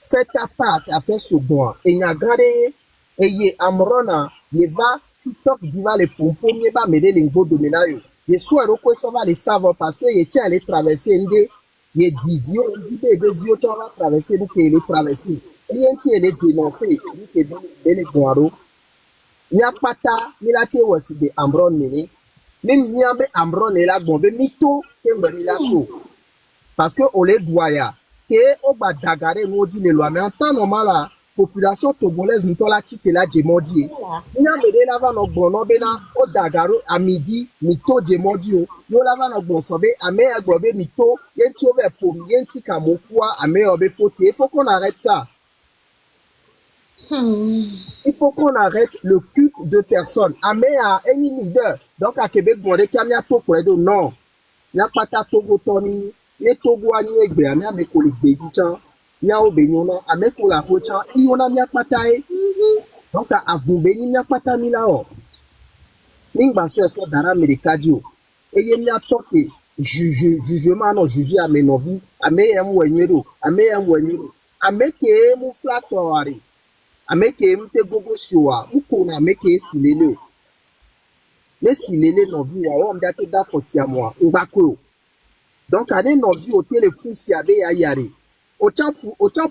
fais ta part à faire ce bon. Et n'y a gardé, et y amrona, y va, TikTok diva les pompons, y va m'aider les beaux dominayo. Y soit roko ça va les savoir parce que y tient les traverser ndé, y divio, y bébé zio tu vas traverser donc les traverser. Et y tient les dénoncer, y te donne les boiro. Y a pas ta, ni la te aussi de amron nene. Même y a be amron la bombe mito, que me la to. Parce que on les doit ya. Que on va dagare nous dit les lois. Mais en temps normal la population togolaise nous la tite la djemodi. N'y a me la va no bon no bena o dagaro à midi mito djemodi o. Yo la va no bon sobe à me agbobe mito yen ti over pour yen ti kamokwa à me obe foti. Il faut qu'on arrête ça. Il faut qu'on arrête le culte de personnes. À me a any leader. Donc à Québec bon de kamia to pour non. N'y a pas ta togo toni. Les Togo ani egbe ami ameko le gbedi chan nya obenyona ameko la ho chan yona mi apata e donc avumbe ni mi apata mi la o ningba so dara america dio eye mi atoke jugement no juger ame novi ame em wenyero ameke mu flatori ameke mte gogo showa muko na ameke silele le silele novi wa o mdate da fosia moi ngbako. Donc, à des novices au téléphone, si à des ayari. Au top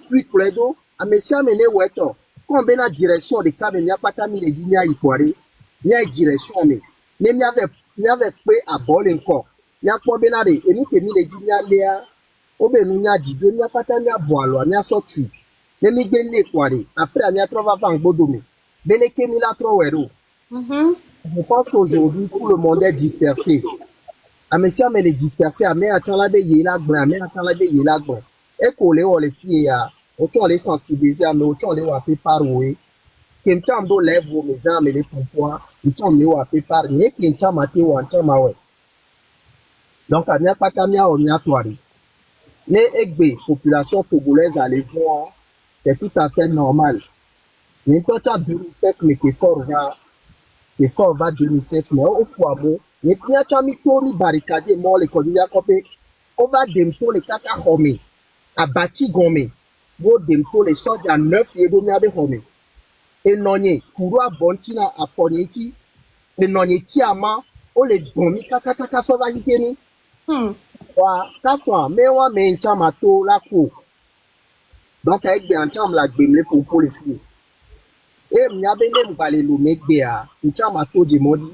fuite pour les deux, à monsieur amené ou eto. Combien la direction de câble, il n'y a pas ta mille et dix, il y a direction, mais. Il n'y avait pas à bol encore. Il y a combien la et nous qui mille et dix, il y a l'air. Au ben, nous n'y a dit deux, il n'y a pas ta mille à boire, il n'y a sorti. Mais il y a quoi, après, il y a trop à faire bodomé. Belle qui mille à trop héros. Je pense qu'aujourd'hui, tout le monde est dispersé. A monsieur mais les disperser à mais attend la baie là grand mais attend la baie là grand et coller on les filles à autant les sensibiliser à mais autant les wa par oui qui me tient do lève vos mes amis les pourquoi ils tient me wa par ni qui tient maté ou tient ma ouais donc à n'y a pas camia on y a toari les egbe population togolaise à les voir c'est tout à fait normal mais toi tu as 2005 mais qui fort va 2005 mais au fois bon ni pia chami tomi barricade mo le konya kope over dem to le kaka home abati gome bo dem to le soja 9 yedo mi ade home enonye kuru abonti na afoniti enonye ti ama o le domi kaka so va hikenu wa kafwa mewa me nchama to la ko donc avec bien ncham la gbemle pour les filles e mi abele mbale lo megbe a nchama to de modi.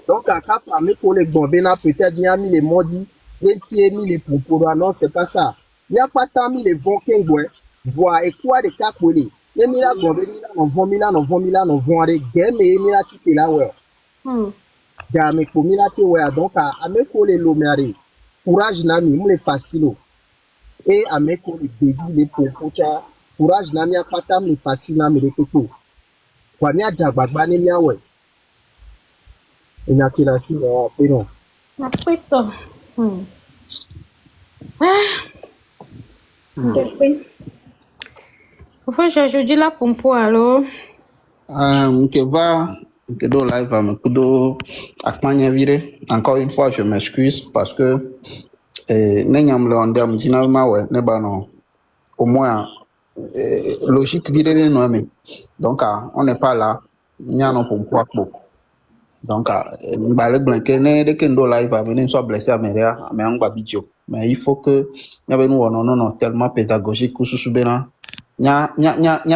Donc, à Kafra, mais pour les Gombena, peut-être, il y a mis les maudits, il y a mis les Pompora, non, c'est pas ça. Il n'y a pas tant mis les Vonkengwe, voir et quoi des Kakoli. Les Mila Gombena, on vend Mila, on vend Mila, on vend les Game et Mila Tite là, ouais. Game pour Mila te, ouais, donc, à Meko les Lomeri, courage Nami, mou les facile. Et à Meko les Bédi, les Pompocha, courage Nami, à pas tant les facile, Nami, les Peko. Kwa Nia Djabagba, Nia, ouais. Il a qui la cible, non. Après toi. Enfin, je dis là pour alors. Que va, que do live, me kudo, akmanya vire. Encore une fois, je m'excuse parce que, n'ayam le ondem, dinalement, ouais, ne ba non. Au moins, logique vire non, mais. Donc, on n'est pas là. N'y a non pour quoi. Donc, dès que nous live va venir soit blessé à Méria, mais on va bidjo. Mais il faut que nous avons non tellement pédagogique que sous bena nya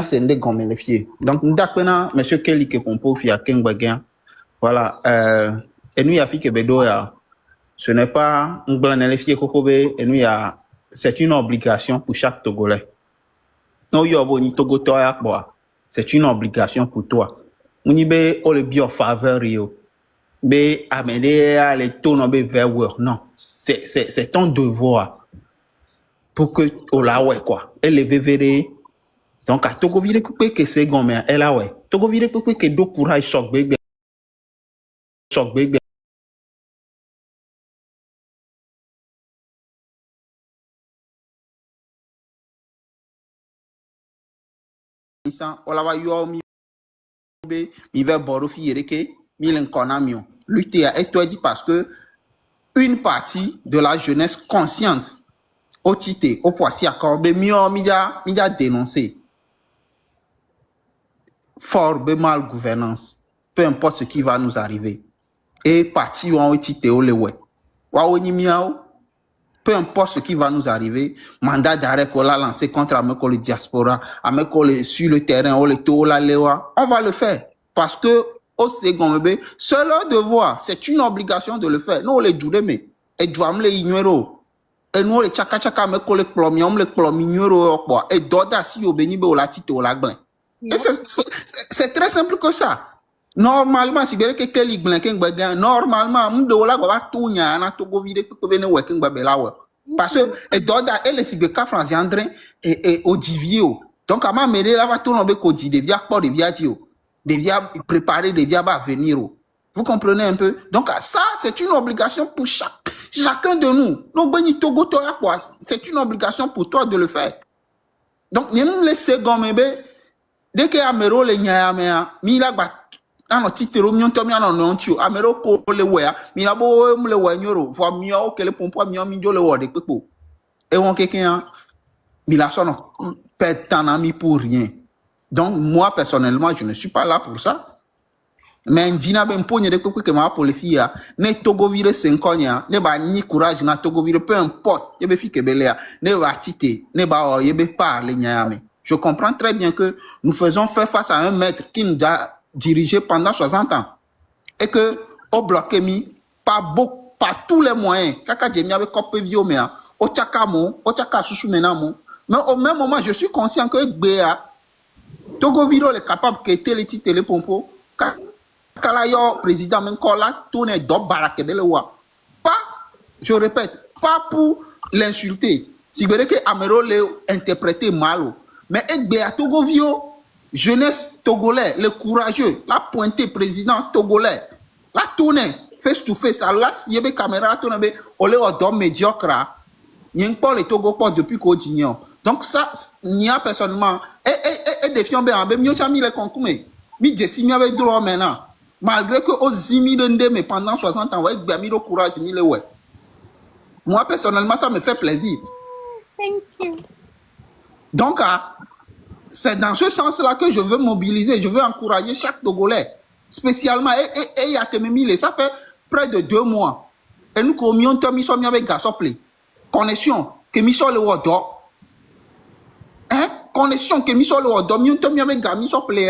c'est des gommes les filles. Donc d'après monsieur Kelly que pompo fi a kengbagen. Voilà et nous y a fi que bedo ya ce n'est pas un blanc les filles kokobe et nous y a c'est une obligation pour chaque Togolais. Non yo boni Togo toya boa. C'est une obligation pour toi. Munibe o le bio faveur yo. Mais amener à les tourner vers non, c'est ton devoir pour que on la ouais quoi. Elle est vévérée. Donc à Togo vire que c'est gomme elle a ouais. Togo vire que do courage choc bébé. Ça on la va yo mi va boro fi que mille konamion. Lutter et toi dit parce que une partie de la jeunesse consciente au titre, au poissi accord, mais mieux, m'y a dénoncé. Fort de mal gouvernance, peu importe ce qui va nous arriver. Et parti ou en titre, au lewe. Waouh, ni miaou. Peu importe ce qui va nous arriver, mandat d'arrêt qu'on a lancé contre Ameko le diaspora, Ameko sur le terrain, on va le faire. Parce que, au second, c'est leur devoir, c'est une obligation de le faire. Nous, on les doit, mais, et doit me les ignorer. Et nous, les tchaka, Ameko les plomi, on les plomi, ignorer, et doda si au béni, au la tite, au la glen. Et c'est très simple que ça. Normalement, si vous avez quelqu'un qui est normalement, nous devons avoir tout le monde. Parce que, et d'autres, elle est si vous avez France André et Odivier. Donc, à ma mère, là, va tout le monde qui devient pas de viadio, devient préparer, devient venir. Vous comprenez un peu? Donc, ça, c'est une obligation pour chacun de nous. Donc, c'est une obligation pour toi de le faire. Donc, nous laissons comme dès que Amero le nyaya mi la gba ano titero mi onto mi ano no ntio Amero ko le wea mi la bo mu le wa nyoro fo mi o kele pompo mi o mi jo le wo de pepo e won keken mi la sono perd temps ami pour rien. Donc moi personnellement je ne suis pas là pour ça. Mais ndina be mponye de pepo que ma pour les filles ne togo vire 5 ans ne ba ni courage na togo vire peu importe ye be fi kebelea ne ba tite ne ba ye be parler nyaya me. Je comprends très bien que nous faisons faire face à un maître qui nous a dirigé pendant 60 ans. Et que, au bloqué mis, par tous les moyens, kaka djemi avec copé vieux, mais au tchakamo, au tchakasusu menamo. Mais au même moment, je suis conscient que Béa, Togo Viro est capable de quitter les titres pompo, Kalayo, président, même quand là, tourne d'op barakebelewa. Pas, je répète, pas pour l'insulter. Si vous voulez que Amero l'ait interprété mal, mais Béa Togo Vio, jeunesse togolais, le courageux, la pointée président togolais, la tournée, face to face, là, s'il y avait caméra, tourne, on les ordonne médiocre, il n'y a pas les Togo pas depuis qu'au dignon. Donc ça, il n'y a personnellement, et défiant bien, mieux t'as mis les concours, mais Jessie m'avait droit maintenant, malgré que aux immigrés, mais pendant 60 ans, ouais, bien mis le courage, mis le ouais. Moi, personnellement, ça me fait plaisir. Thank you. Donc, c'est dans ce sens-là que je veux mobiliser, je veux encourager chaque Togolais, spécialement, et il y a que Mimile, ça fait près de 2 mois. Et nous, comme nous sommes avec Gasople, connexion, que nous sommes le Wodo, hein, connexion, que nous sommes le Wodo, nous sommes avec Gasople.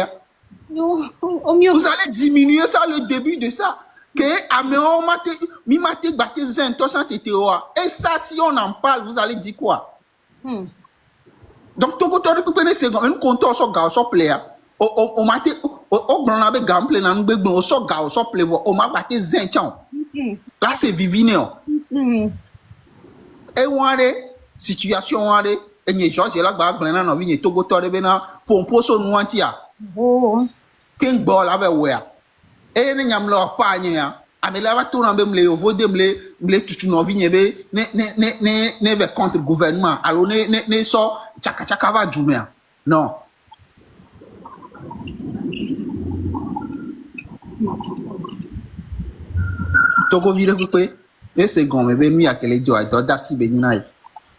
Vous allez diminuer ça, le début de ça. Que Améo mate batte zen, et ça, si on en parle, vous allez dire quoi? Donc, Togo Tori Pépé, c'est un compteur sur Gaoso Player. Au matin, au blanc avec Gample, au sur Gaoso Player, au ma batte zen, là, c'est Vivineo. Et on a des situations, on a des. Et les gens, j'ai là, Gaglan, on vient Togo Tori Bena, pour poser nous antia. King Ball avec Wea. Et nous n'avons pas de Amela tout en même les vodes me tout une vie ne contre gouvernement alors ne so chaka va jumia non Togo vire quoi et c'est gomme be mi akele jo ai doda si be nyina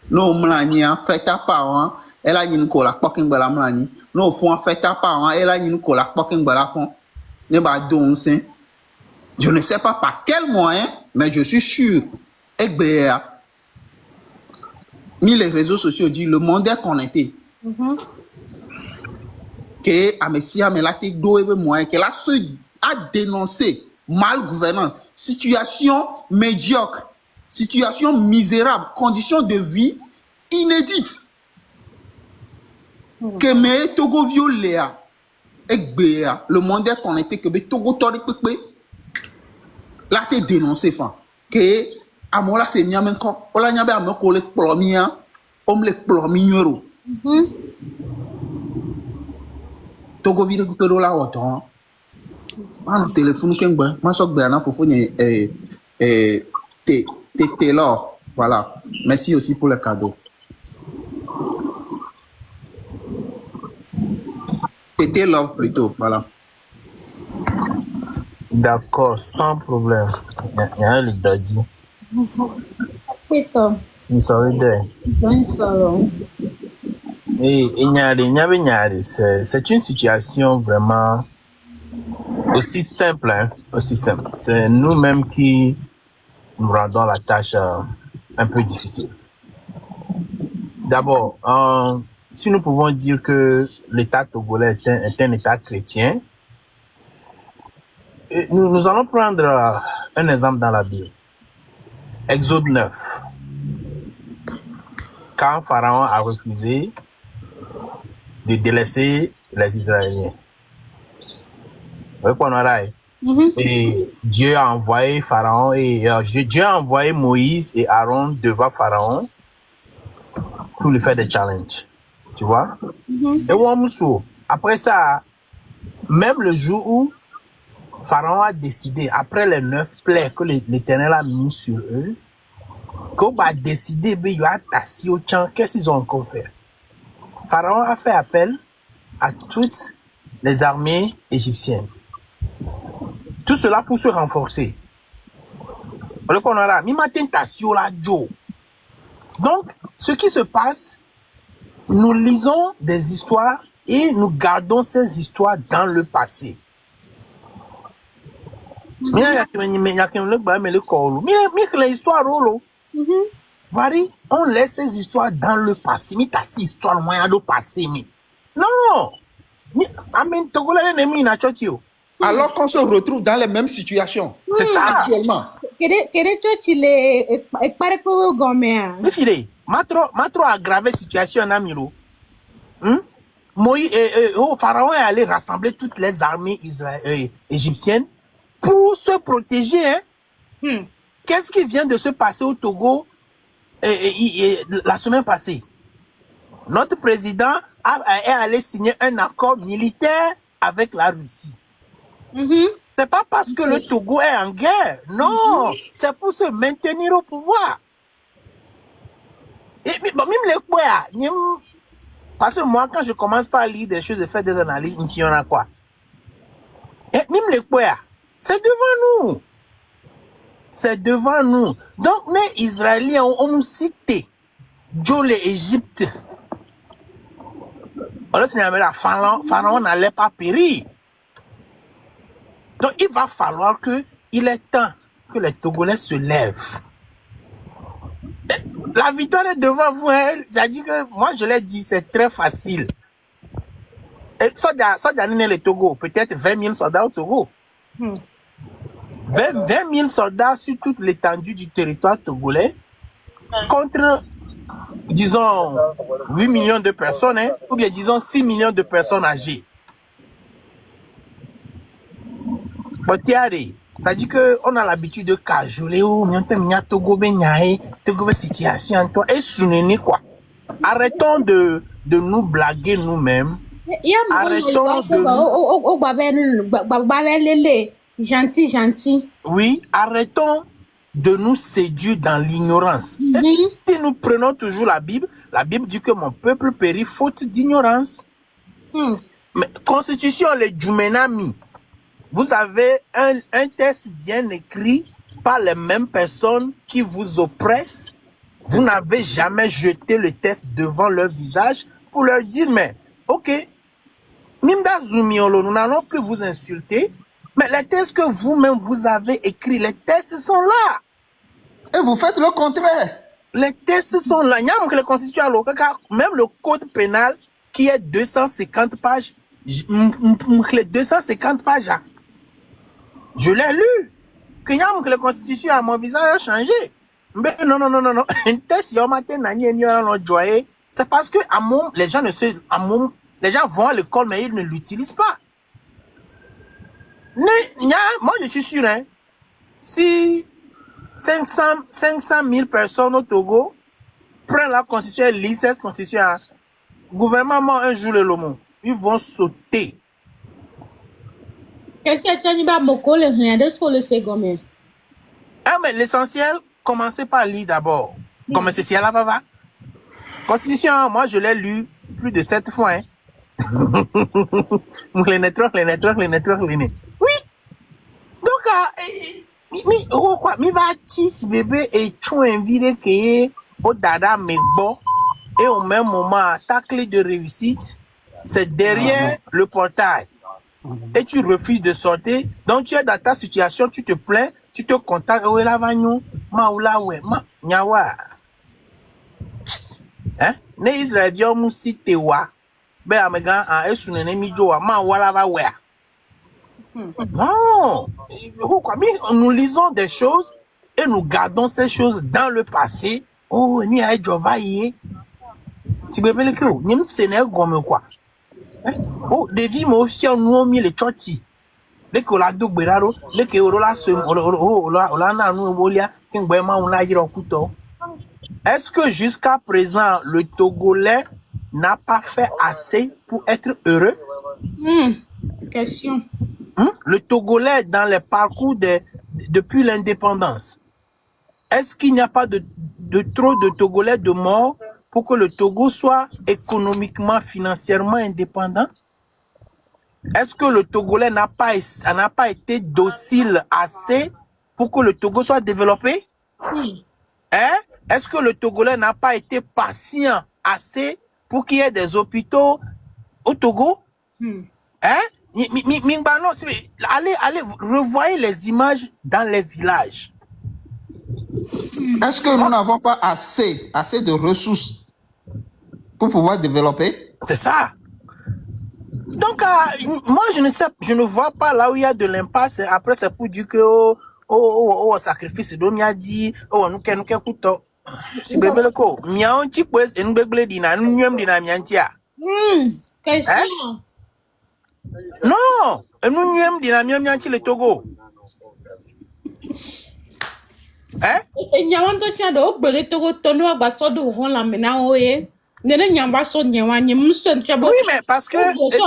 no mlani a feta pa wan elle a nyin ko la pokin bala mlani no fon feta pa wan elle a nyin ko la pokin bala fon ne ba don sen. Je ne sais pas par quel moyen, mais je suis sûr, EGBR, mis les réseaux sociaux, dit le monde est connecté. Que Amesia Melate doit moyen, qu'elle a dénoncé mal gouvernance, situation médiocre, situation misérable, conditions de vie inédites. Que me Togo violé, EGBR, le monde est connecté, que Togo tori pépé. Là, tu dénoncé, que Amola c'est bien, mais quand on a bien me les plomia, on les plomigneros. Togo vire que là, autant. Ah, téléphone, qu'un bon, moi, je suis bien, pour fournir, t'es là, voilà. Merci aussi pour le cadeau. T'es là plutôt, voilà. D'accord, sans problème. Il y a un leader dit. I'm sorry there. Et Nyari, c'est une situation vraiment aussi simple, hein, aussi simple. C'est nous-mêmes qui nous rendons la tâche un peu difficile. D'abord, si nous pouvons dire que l'État togolais est un État chrétien, nous allons prendre un exemple dans la Bible. Exode 9. Quand Pharaon a refusé de délaisser les Israéliens. Vous voyez, et Dieu a envoyé Pharaon et Dieu a envoyé Moïse et Aaron devant Pharaon pour lui faire des challenges. Tu vois? Et après ça, même le jour où Pharaon a décidé, après les 9 plaies que l'Éternel a mis sur eux, qu'on va décider, qu'est-ce qu'ils ont encore fait? Pharaon a fait appel à toutes les armées égyptiennes. Tout cela pour se renforcer. Donc, ce qui se passe, nous lisons des histoires et nous gardons ces histoires dans le passé. On laisse ces histoires dans le passé. Non! Alors qu'on se retrouve dans les mêmes situations. C'est ça. Actuellement. Matro aggravé situation en Amiro. Pharaon est allé rassembler toutes les armées égyptiennes pour se protéger. Hein? Qu'est-ce qui vient de se passer au Togo la semaine passée? Notre président est allé signer un accord militaire avec la Russie. C'est pas parce que le Togo est en guerre. Non, c'est pour se maintenir au pouvoir. Et même les quoi, parce que moi, quand je commence par lire des choses et faire des analyses, je me dis, quoi? Et même les quoi, c'est devant nous. C'est devant nous. Donc, les Israéliens ont cité l'Égypte. Alors, Pharaon n'allait pas périr. Donc, il va falloir il est temps que les Togolais se lèvent. La victoire est devant vous. Hein. J'ai dit que, moi, je l'ai dit, c'est très facile. Et ça, le Togo, peut-être 20 000 soldats au Togo. 20 000 soldats sur toute l'étendue du territoire togolais contre, disons, 8 millions de personnes, hein, ou bien disons 6 millions de personnes âgées. Ça dit qu'on a l'habitude de cajoler, situation, et quoi. Arrêtons de nous blaguer nous-mêmes. Arrêtons de... Gentil. Oui, arrêtons de nous séduire dans l'ignorance. Si nous prenons toujours la Bible dit que mon peuple périt faute d'ignorance. Mais Constitution, les Djumenami, vous avez un texte bien écrit par les mêmes personnes qui vous oppressent. Vous n'avez jamais jeté le texte devant leur visage pour leur dire, mais, ok, Mimda Zumiolo, nous n'allons plus vous insulter, mais les textes que vous-même vous avez écrits, les textes sont là. Et vous faites le contraire. Les textes sont là. Même le code pénal qui est 250 pages, les 250 pages, je l'ai lu. Que la constitution à mon visage a changé. Mais non. Un texte, c'est parce que les gens les gens vont à l'école, mais ils ne l'utilisent pas. Moi, je suis sûr, hein, si 500 000 personnes au Togo prennent la constitution et lisent cette constitution, le gouvernement, un jour, ils vont sauter. Mais l'essentiel, commencez par lire d'abord. Comme c'est si à la va. Constitution, moi, je l'ai lu plus de 7 fois. Hein. les networks. Oui. Donc, mi va tis bébé et tu invite que au dada megbo, et au même moment, ta clé de réussite, c'est derrière le portail. Et tu refuses de sortir. Donc tu es dans ta situation, tu te plains, tu te contactes. Oh, la vagnon, ma ou la ouais, ma, nyawa. Hein? Ne Israël vient moussi tewa. Ben, amegan, a esu nene joa, ma ou la va ouais. Non. Nous lisons des choses et nous gardons ces choses dans le passé. Oh, ni a jova yé. Tu peux le dire, ni m'sene gomme quoi. Oh, des vies m'offrent nous mis les choti. Dès que la double beraro, dès que la est-ce que jusqu'à présent le Togolais n'a pas fait assez pour être heureux? Question. Le Togolais dans les parcours depuis l'indépendance, est-ce qu'il n'y a pas de trop de Togolais de morts pour que le Togo soit économiquement, financièrement indépendant? Est-ce que le Togolais n'a pas été docile assez pour que le Togo soit développé? Hein? Est-ce que le Togolais n'a pas été patient assez pour qu'il y ait des hôpitaux au Togo? Hein? Allez, revoyez les images dans les villages. Est-ce que nous n'avons pas assez de ressources pour pouvoir développer? C'est ça. Donc, moi, je ne vois pas là où il y a de l'impasse. Après, c'est pour dire que, sacrifice, donc, il y a dit, nous, couteau. Si bébé le co, miaon, tu peux, et nous, bébé, dina, nous, dina, miantia. Question. Non, et nous, dina, mianti, le Togo. Hein? Et nyawanto tiado, bele Togo, tono, baso de ron la mena, oye. Nene nyambaso nyawanye, moussen, tiabo. Oui, mais parce que,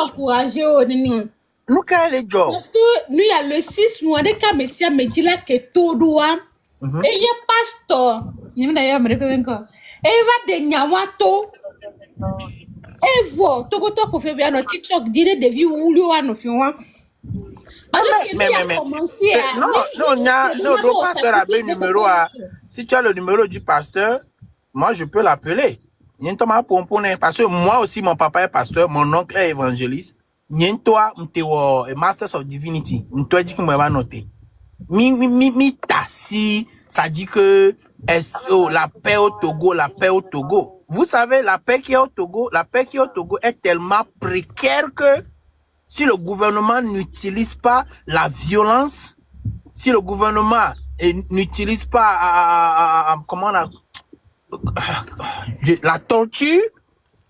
encouragé, oh, nous, quand elle est job. Parce que, nous, il y a le 6 mois, de Kamessia, me dit là, que tout doit. Et il y a pasteur. Il y a d'ailleurs, me recommande. Et il va de nyawato. Et vous, Togo, pour faire bien notre TikTok, dire des vies où lui, on fait. Mais, non, pasteur a le numéro. Si tu as le numéro du pasteur, moi, je peux l'appeler. Parce que moi aussi, mon papa est pasteur, mon oncle est évangéliste. Toi, Masters of Divinity. Toi, dit que moi, va noter. Si ça dit que la paix au Togo, la paix au Togo. Vous savez, la paix qui est au Togo est tellement précaire que si le gouvernement n'utilise pas la violence, si le gouvernement n'utilise pas la torture,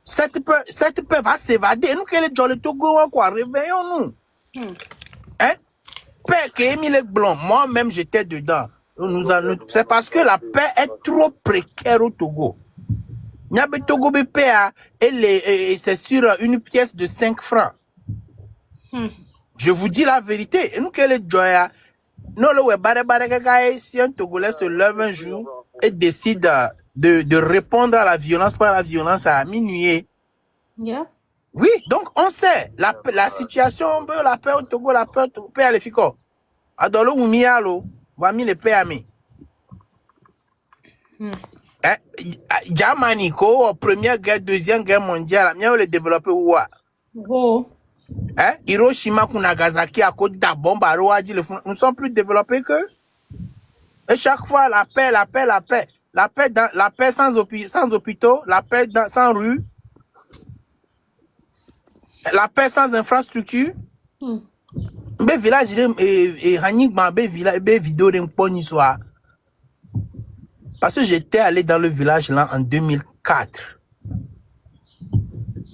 cette peur va s'évader. Nous, qu'elle est dans le Togo, quoi, réveillons-nous. Hein? Paix qui est mis les blancs, moi-même, j'étais dedans. C'est parce que la paix est trop précaire au Togo. Nyabe Togo paix, et c'est sur une pièce de 5 francs. Je vous dis la vérité. Et nous, qu'elle est joya. Non, si un Togolais se lève un jour et décide de répondre à la violence par la violence à minuit. Yeah. Oui, donc on sait la situation, la paix au Togo, la paix à l'efficace. Adolo ou mialo, vami le paix à mi. Germany, première guerre, deuxième guerre mondiale, miao le développé ou Hiroshima ou Nagasaki à cause de la bombe à Roadi, nous sommes plus développés que. Et chaque fois, la paix. La paix sans hôpitaux, la paix sans rue, la paix sans infrastructure. Be village et Hanik Mambe village vidéo d'un pony soir. Parce que j'étais allé dans le village là en 2004.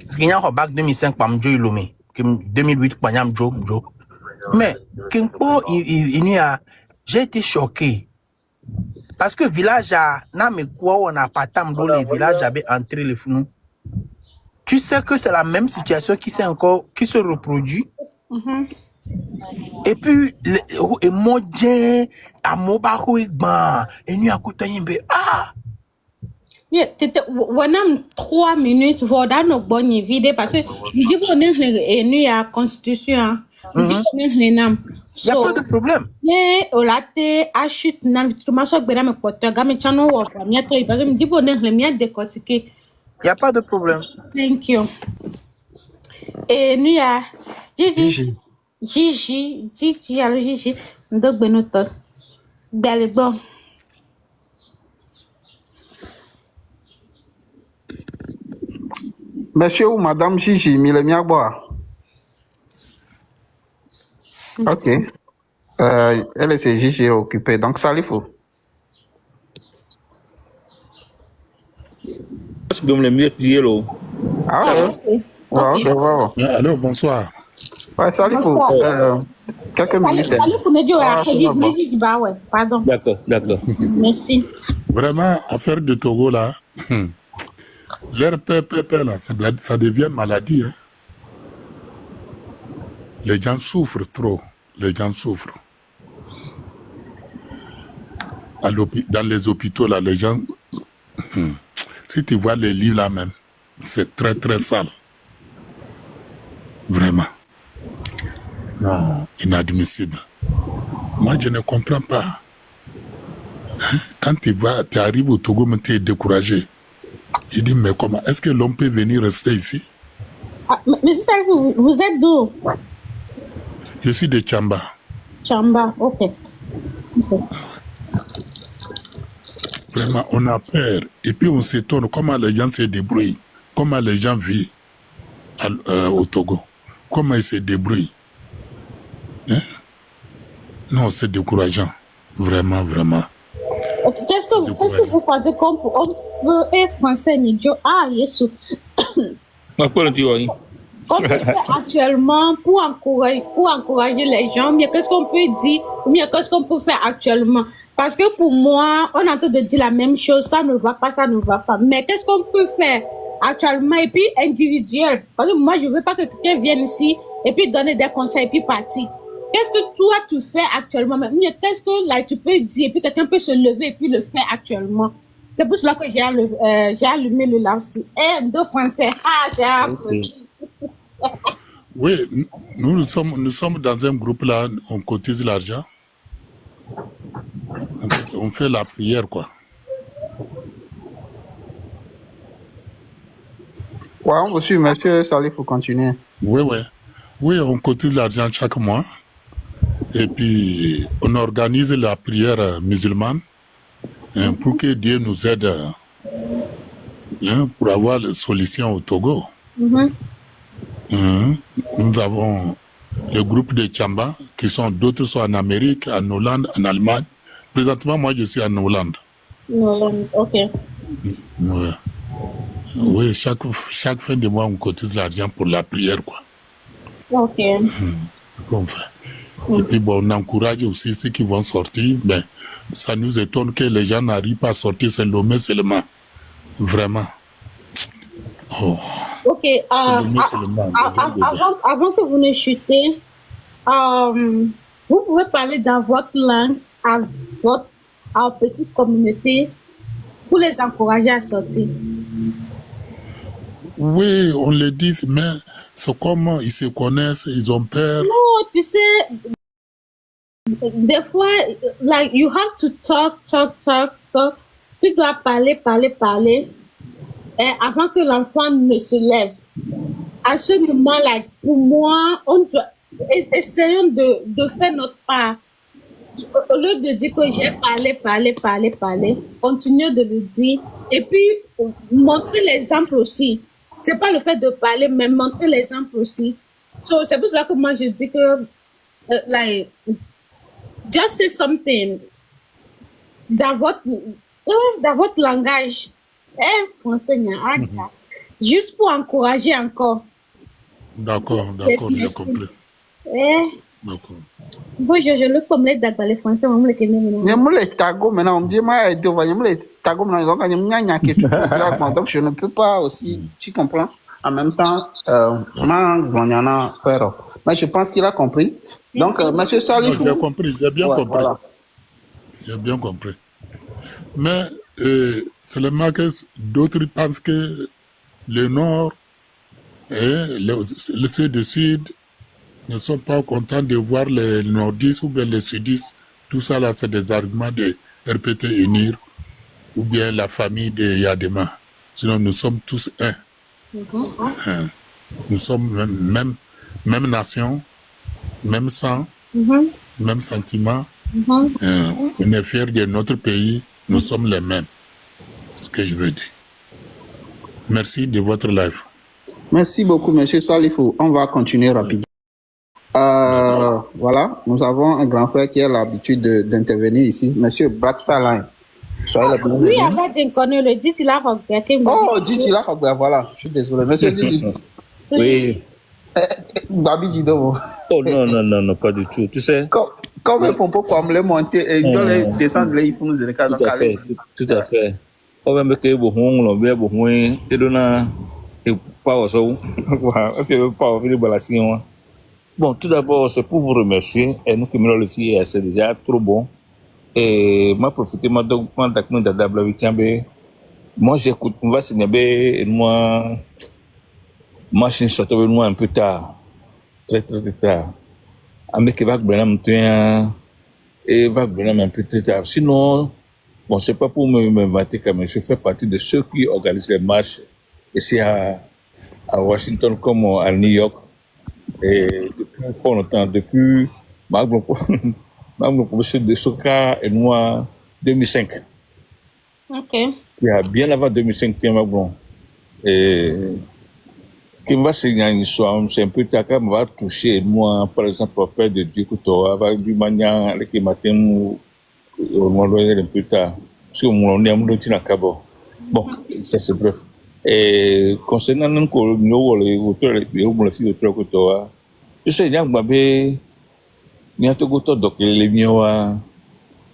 Parce qu'il y a un bac 2005 par Mjo Ilome, 2008 par Mjo. Mais j'ai été choqué. Parce que village a on a pas tant dans les villages avaient entré les fous. Tu sais que c'est la même situation qui se reproduit. Et puis et moi j'ai à Mobaho et nous à Koutayimbe Wanam 3 minutes voilà nos bonnes vidéos parce que nous disons nous la constitution nous disons nous nam Il n'y a pas de problème. Ne olate achute n'invitement sur Gbena me porte game channel work. Mia to iba me dit bonheur le mien décortiqué. Il n'y a pas de problème. Thank you. Et nous ya Gigi. Gigi alors Gigi donc benoto. Belle bon. Monsieur ou Madame Gigi, mille miagboa. Ok. Elle et ses Gigi occupée. Donc, Salifou. Je peux me le mieux dire là. Ah ouais. Ouais, ok, wow. Allô, bonsoir. Ouais, Salifou. Quelques minutes. Allez pour me dire Ah, après c'est bon. Gigi bah ouais, pardon. D'accord. Merci. Vraiment, affaire de Togo là, leur peur là, ça devient maladie. Hein. Les gens souffrent trop. Les gens souffrent. Dans les hôpitaux là, les gens, si tu vois les lits là même, c'est très très sale. Vraiment. Non, inadmissible. Moi, je ne comprends pas. Hein? Quand tu arrives au Togo, mais tu es découragé. Je dis, mais comment? Est-ce que l'homme peut venir rester ici? Ah, monsieur Salifou, vous êtes d'où? Je suis de Tchamba. Chamba, ok. Vraiment, on a peur. Et puis, on s'étonne comment les gens se débrouillent. Comment les gens vivent au Togo. Comment ils se débrouillent. Hein? Non, c'est décourageant. Vraiment, vraiment. Qu'est-ce que vous pensez qu'on peut être français, idiot? Ah, Yesu. Ma quoi tu vois? Qu'on peut faire actuellement pour encourager les gens, mais qu'est-ce qu'on peut dire, ou bien qu'est-ce qu'on peut faire actuellement? Parce que pour moi, on est en train de dire la même chose, ça ne va pas, ça ne va pas. Mais qu'est-ce qu'on peut faire actuellement et puis individuel? Parce que moi, je ne veux pas que quelqu'un vienne ici et puis donner des conseils et puis partir. Qu'est-ce que toi tu fais actuellement? Mais qu'est-ce que là tu peux dire et puis quelqu'un peut se lever et puis le faire actuellement? C'est pour cela que j'ai allumé le live aussi. Deux français. Ah, j'ai appris. Oui, nous sommes dans un groupe là, on cotise l'argent. On fait la prière, quoi. Ouais, on vous suit, monsieur Salifou, continuer. Oui, oui. Oui, on cotise l'argent chaque mois. Et puis, on organise la prière musulmane hein, pour que Dieu nous aide hein, pour avoir la solution au Togo. Hein. Nous avons le groupe de Tchamba, qui sont d'autres sont en Amérique, en Hollande, en Allemagne. Présentement, moi, je suis en Hollande. Ok. Ouais. Oui, chaque fin de mois, on cotise l'argent pour la prière, quoi. Ok. C'est qu'on fait. Et puis, bon, on encourage aussi ceux qui vont sortir, mais ça nous étonne que les gens n'arrivent pas à sortir, c'est l'homme seulement. Vraiment. Oh. Ok. Avant que vous ne chutez, vous pouvez parler dans votre langue à votre petite communauté pour les encourager à sortir. Oui, on le dit, mais c'est comme ils se connaissent, ils ont peur. Non, tu sais, des fois, like, you have to talk. Tu dois parler, avant que l'enfant ne se lève. À ce moment, like, pour moi, essayons de faire notre part. Au lieu de dire que j'ai parlé, continuez de le dire. Et puis, montrer l'exemple aussi. C'est pas le fait de parler, mais montrer l'exemple aussi. So, c'est pour ça que moi, je dis que, like, just say something dans votre langage. Français, juste pour encourager encore. D'accord, j'ai compris. D'accord. Bon, je le connais dans les Français, on me le connaît maintenant. Les tago maintenant, on me dit, moi, les tago maintenant, donc je ne peux pas aussi, tu comprends? En même temps, mais je pense qu'il a compris. Donc, monsieur Salifou. J'ai compris, j'ai bien compris. Voilà. J'ai bien compris. Mais seulement que d'autres pensent que le Nord et ceux du Sud ne sont pas contents de voir les nordistes ou bien les sudistes. Tout ça là, c'est des arguments de RPT Unir ou bien la famille de Yadema. Sinon, nous sommes tous un. Hein. Nous sommes même nation, même sang, même sentiment. On est fiers de notre pays, nous sommes les mêmes. C'est ce que je veux dire. Merci de votre live. Merci beaucoup, monsieur Salifou. On va continuer rapidement. Voilà, nous avons un grand frère qui a l'habitude d'intervenir ici, monsieur Brad Starline. Soyez le bienvenu. Lui, avant de connaître le dit, il a regardé. Oh, Diti, là, voilà, je suis désolé. Monsieur Diti. Oui. Babi Dido. Oh non, pas du tout. Tu sais. Comme un pompo pour me les monter et je dois les descendre là, il faut nous aider. Tout à fait. On va me créer beaucoup, on va beaucoup, et donner pas au sol. Bon, tout d'abord, c'est pour vous remercier. Et nous qui me le fier, c'est déjà trop bon. Et moi, profiter, moi, j'écoute, on va se mettre, moi, je suis sorti de moi un peu tard. Très tard. Avec Vac Brenham, et Vac Brenham un peu très tard. Sinon, bon, c'est pas pour me vanter, mais je fais partie de ceux qui organisent les marches ici à Washington comme à New York. Et depuis fort longtemps, depuis monsieur de Soka et moi, 2005. Ok. Il y a bien avant 2005, et qui va se gagner c'est un peu tard, va toucher moi, par exemple, au père de Dieu, avec du manière, avec les matins, au moins, un peu tard. Parce que mon nom est un cabo. Bon, ça c'est bref. Et concernant nous, je sais, il y a un peu de les miens,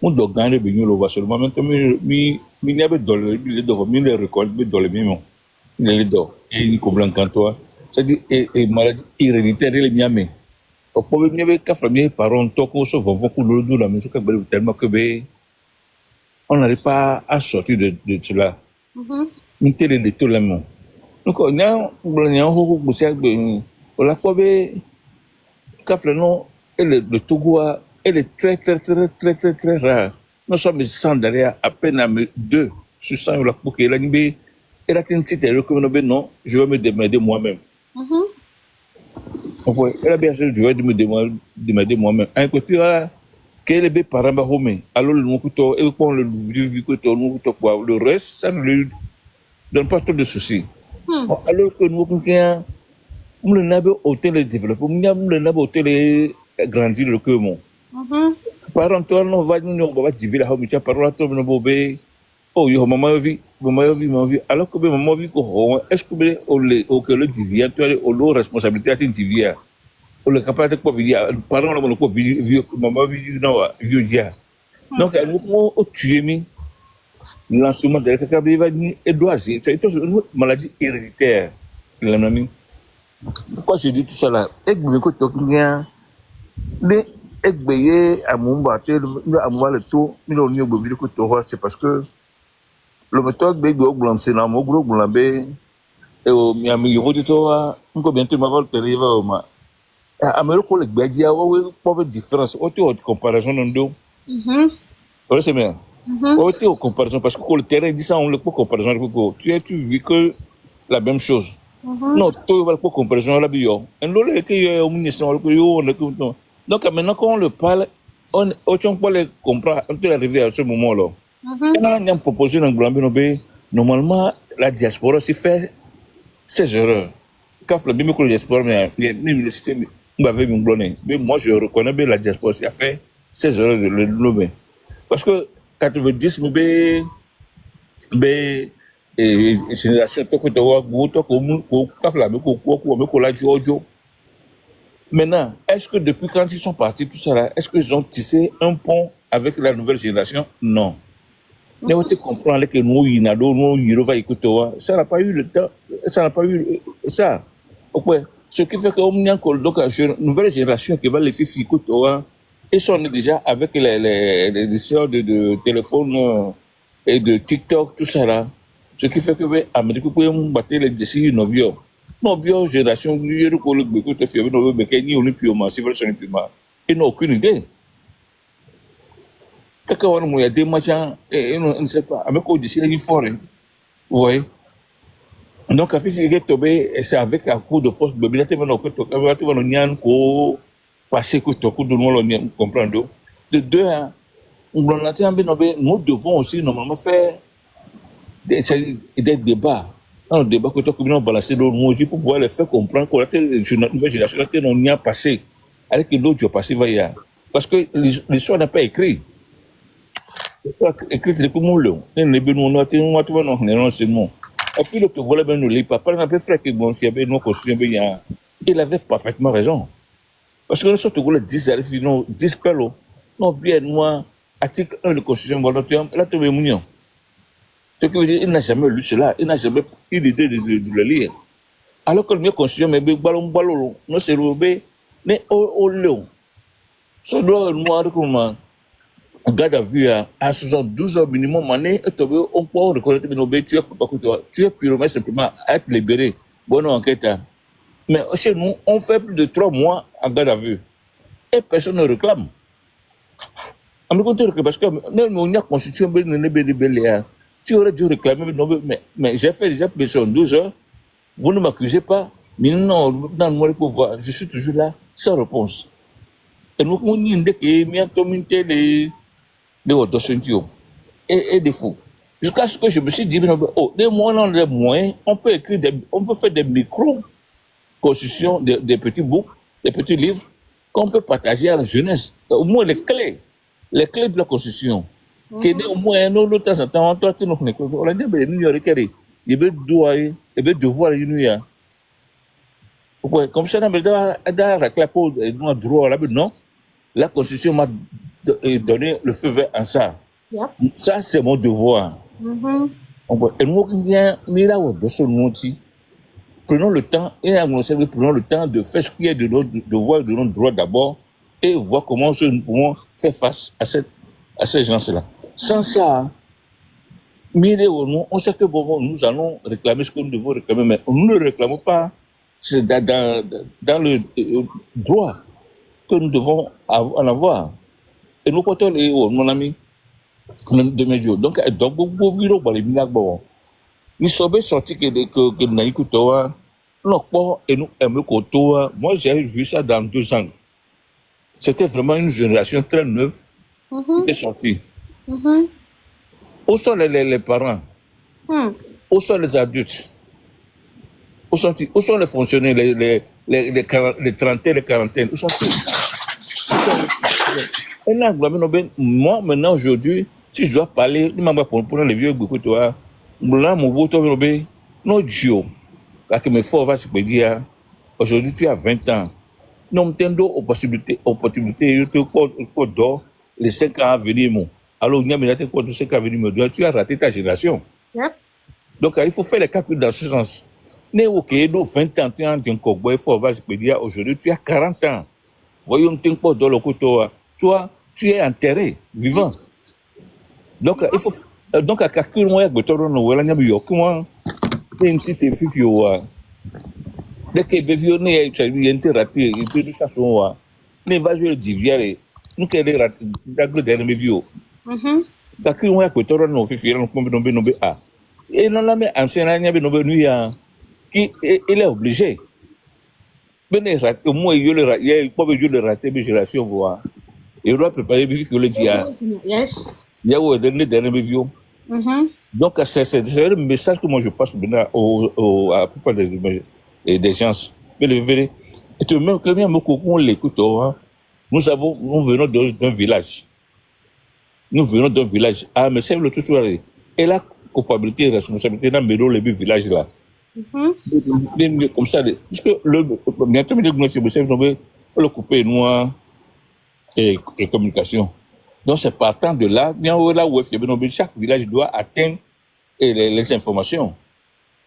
on doit gagner le bignou, le seulement maintenant, mais il y avait dans le record, dans le même, il est d'or, et il comprend quand toi, c'est-à-dire, et maladie héréditaire, les miens, au problème, il y avait qu'à famille, parents, tant qu'on se voit beaucoup de la maison, tellement que on n'arrive pas à sortir de cela. Une télé de tout le monde. Donc, on a un et le Togo est très rare. Nous sommes 100 derrière, à peine à 2 sur 100 pour qu'il ait et la petite non, je vais me demander moi-même. Elle a bien sûr, je vais me demander moi-même. Un côté, quel est le parent alors le moukuto, et pour le le reste, ça ne lui donne pas trop de soucis. Alors que nous, nous n'avons hôtel de développement, nous n'avons hôtel de grandir le cœur. Par exemple, nous va dire la homme, par exemple, nous bobé, oh, yo, maman vie, alors que maman vie, est-ce que le divien, tu as le responsabilité à te divien, ou le capable de quoi vivre, par exemple, le quoi vivre, maman vie, non, vieux dia. Donc, nous avons tué, mais lentement, de la capable et doit c'est une maladie héréditaire. Pourquoi je dis tout ça là? Et que vous c'est parce que le méthode c'est dans mon groupe et au Miami Roditoa, on peut bientôt m'avoir télé va Amérique le Bédia, pas de différence, autre comparaison en deux. Oui, c'est bien. Autre comparaison, parce que le terrain dit ça, on le peut comparaison. Tu vis que la même chose. Non, tu vas pas comparaison la bio. Et l'autre que y a au ministère, donc maintenant quand on le parle, on peut le comprendre, on peut arriver à ce moment-là. On a une proposition en Glambé, normalement la diaspora s'y fait ses erreurs. Quand le même que la diaspora, mais le système m'avait mis blonné. Mais moi je reconnais bien la diaspora s'y a fait ses erreurs de le nommer. Parce que 90 et génération maintenant, est-ce que depuis quand ils sont partis, tout ça là, est-ce qu'ils ont tissé un pont avec la nouvelle génération? Non. Nous comprendre que nous, ça n'a pas eu le temps, ça n'a pas eu ça. Ce qui fait qu'on a une nouvelle génération qui va les filles ils sont déjà avec les sœurs de téléphone et de TikTok, tout ça là. Ce qui fait que Amérique peut battre les décisions novios. Non, bien, génération, il y a le côté fier, mais ni olympioma, c'est vrai, c'est olympioma. Ils n'ont aucune idée. Quand il y a des machins, ils ne savent pas. Avec quoi d'ici, il faut, vous voyez. Donc, c'est avec un coup de force, il y a des passer que tout le monde comprendre. De deux, nous devons aussi normalement faire des débats. Un débat que tu as balancé dans le mot pour pouvoir les faire comprendre que la nouvelle génération n'y a passé. Avec l'autre passé va y avoir. Parce que l'histoire n'a pas écrit. L'histoire écrite depuis mon long. Et puis le que voilà, ben nous lit pas. Par exemple, frère qui bon, s'il y avait nos constitutions, il avait parfaitement raison. Parce que nous sommes tous les 10 pelos. Non, bien, moi, article 1 de la Constitution, là, tu es mignon. Ce qui veut dire qu'il n'a jamais lu cela, il n'a jamais eu l'idée de le lire. Alors que la Constitution, mais ballon, non, c'est robé, mais au léon. Ce droit noir, comment, un garde à vue à 72 heures minimum, on peut reconnaître que tu es purement simplement à être libéré. Bonne enquête. Mais chez nous, on fait plus de 3 mois en garde à vue. Et personne ne réclame. Parce que même on a la constitution, tu aurais dû réclamer, mais j'ai fait déjà plus de 12 heures, vous ne m'accusez pas, mais non, dans le monde pouvoir, je suis toujours là, sans réponse. Et nous, on y a et des fous. Jusqu'à ce que je me suis dit, oh, des moyens, on peut écrire, on peut faire des micro-constitutions, des petits bouts, des petits livres, qu'on peut partager à la jeunesse. Au moins les clés de la constitution. Qui est au moins un autre temps en temps, toi, tu nous connais. On a dit, mais nous, il y a devoir, comme ça, dans droit, non, la constitution m'a donné le feu vert en ça. Yep. Ça, c'est mon devoir. Et nous, prenons le temps, prenons le temps de faire ce qui est de notre devoir et de notre droit d'abord et voir comment nous pouvons faire face à ces gens-là. Sans ça, on sait que nous allons réclamer ce que nous devons réclamer, mais nous ne réclamons pas. C'est dans le droit que nous devons en avoir. Et nous comptons mon ami de Médio. Donc, beaucoup de gens nous sommes sortis que nous avons moi, j'ai vu ça dans 2 angles. C'était vraiment une génération très neuve qui est sortie. Où sont les parents? Où sont les adultes? Où sont les fonctionnaires, les trentaines, les quarantaines? Où sont-ils? Moi, maintenant, aujourd'hui, si je dois parler, pour les vieux, aujourd'hui, tu as 20 ans. Non, tu as opportunité, les 5 ans à venir. Alors, il y a 5 ans à venir, tu as raté ta génération. Yep. Donc, il faut faire les calculs dans ce sens. Mais ok, 20 ans, tu as aujourd'hui, tu as 40 ans. Voyons, toi, tu es enterré, vivant. Donc, il faut. Donc, à calculer, moi, une petite fille, dès que il y a une thérapie, il peut faire son. Ne va jouer le divier, nous, qui est la dernière vie. Calculer, moi, que tu auras nos filles, nous, ah. Et non, là, mais ancien, il est obligé. Moi, il y a le raté, mais génération, voir. Il doit préparer que le dia. Yes. Il y a eu des dernières vidéos. Donc, c'est le message que moi je passe maintenant à la plupart des gens. Mais le vrai, et tout même que on l'écoute, nous venons d'un village. Nous venons d'un village. Ah, mais c'est le tout soir. Et la culpabilité et la responsabilité dans le village là. Comme ça, puisque le couper noir et communication. Donc c'est partant de là, chaque village doit atteindre les informations.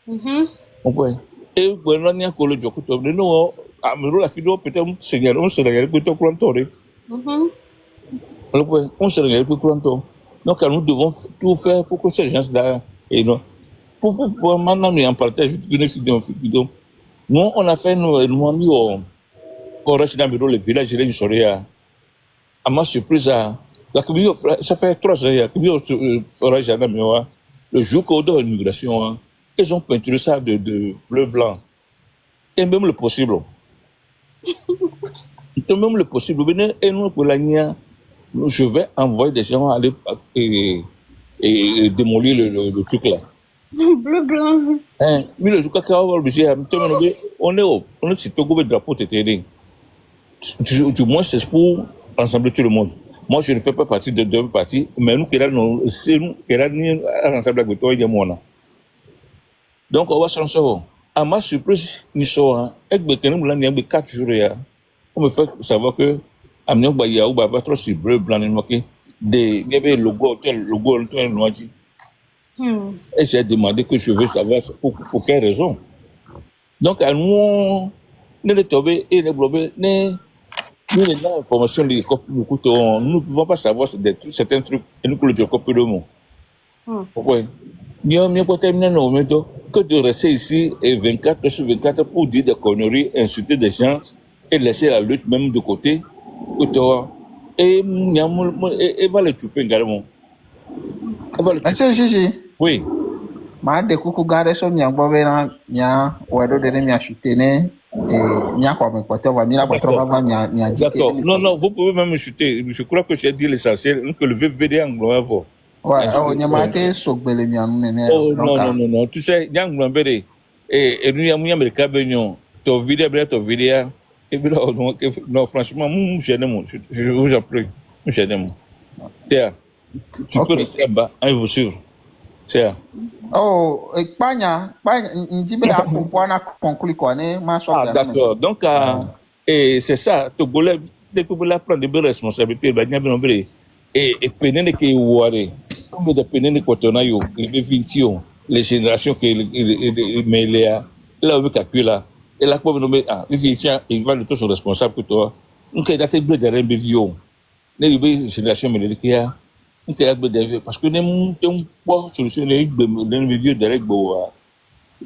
Et maintenant, on la vidéo peut-être on se regarde plutôt on se regarde plutôt. Donc nous devons tout faire pour que ces gens-là, et non, pour maintenant, en partage, Nous, on a fait, nous avons mis au reste dans le village de l'Insoria. À ma surprise, ça fait 3 ans que le forage à la le jour qu'on donne l'immigration, ils ont peinturé ça de bleu-blanc. Et même le possible. Et même le possible. Et nous, pour l'année, je vais envoyer des gens aller et démolir le truc là. Bleu blanc. Mais le jour qu'on va obligé on est sur Togo, le drapeau TTD. Du moins, c'est pour rassembler tout le monde. Moi, je ne fais pas partie de deux partis, mais nous, c'est nous qui sommes ensemble avec toi et moi. Donc, on va changer. À ma surprise, nous sommes avec 4 jours. On me fait savoir que Amiens Bayaou va trop sur bleu, blanc et noir. Il y avait le logo, le noir. Et j'ai demandé que je veux savoir pour quelle raison. Donc, à nous, nous les tombés et les blobés, nous les informations, nous ne pouvons pas savoir certains trucs et nous, pour le dire, de mots. Pourquoi? Nous avons terminé nos méthodes que de rester ici et 24 sur 24 pour dire des conneries, insulter des gens et laisser la lutte même de côté. Et va le tout faire également. Monsieur Gigi, Oui. ma de coucou garder sur mia bovena mia wedo de mia chutene et mia kwa me kote wa mira kwa trova va mia dite. D'accord. Non, vous pouvez même me chuter. Je crois que j'ai dit l'essentiel, que le VVD anglois va. Ouais, oh, nyamate sogbele mia nune. Oh, non. Tu sais, Yang Mbere, et nous, il y a Américain Benyon, ton vidéo, et puis là, non, franchement, je vous en prie, c'est tu peux rester là-bas, on vous suivre. C'est Oh, Pagna, Ndibe a pour na conclure quoi, ne, ma Ah, d'accord. Donc, et c'est ça, Togolais, depuis que prendre des responsabilités, et peine que vous avez, comme de peine que vous avez, les 20 les générations qui mêlent là, là, vous calculez là, et là, pour nommer, il va le tous responsable que toi. Donc, il y a des blés derrière les vieux, les générations mêlées qui a, parce que nous avons pas solution, les vieux derrière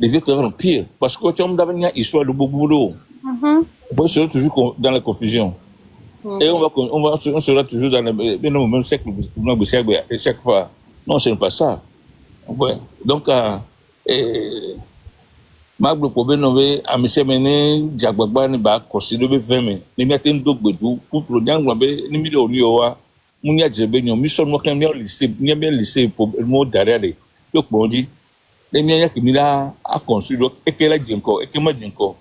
les vieux sont pire, parce que tu as une histoire de beau boulot. On sera toujours dans la confusion. Et on sera toujours dans le même siècle, chaque fois. Non, ce n'est pas ça. Ouais. Donc, le problème, c'est que M. Mené, Diagbagba, ne va pas considérer 20 000. Il y a un double pour le Diang, il y a un million. Il y a un million. Il y a un lycée pour le mot derrière. Donc, on dit, il y a un million à construire. Et qu'il y a un dingo. Et qu'il y a un dingo.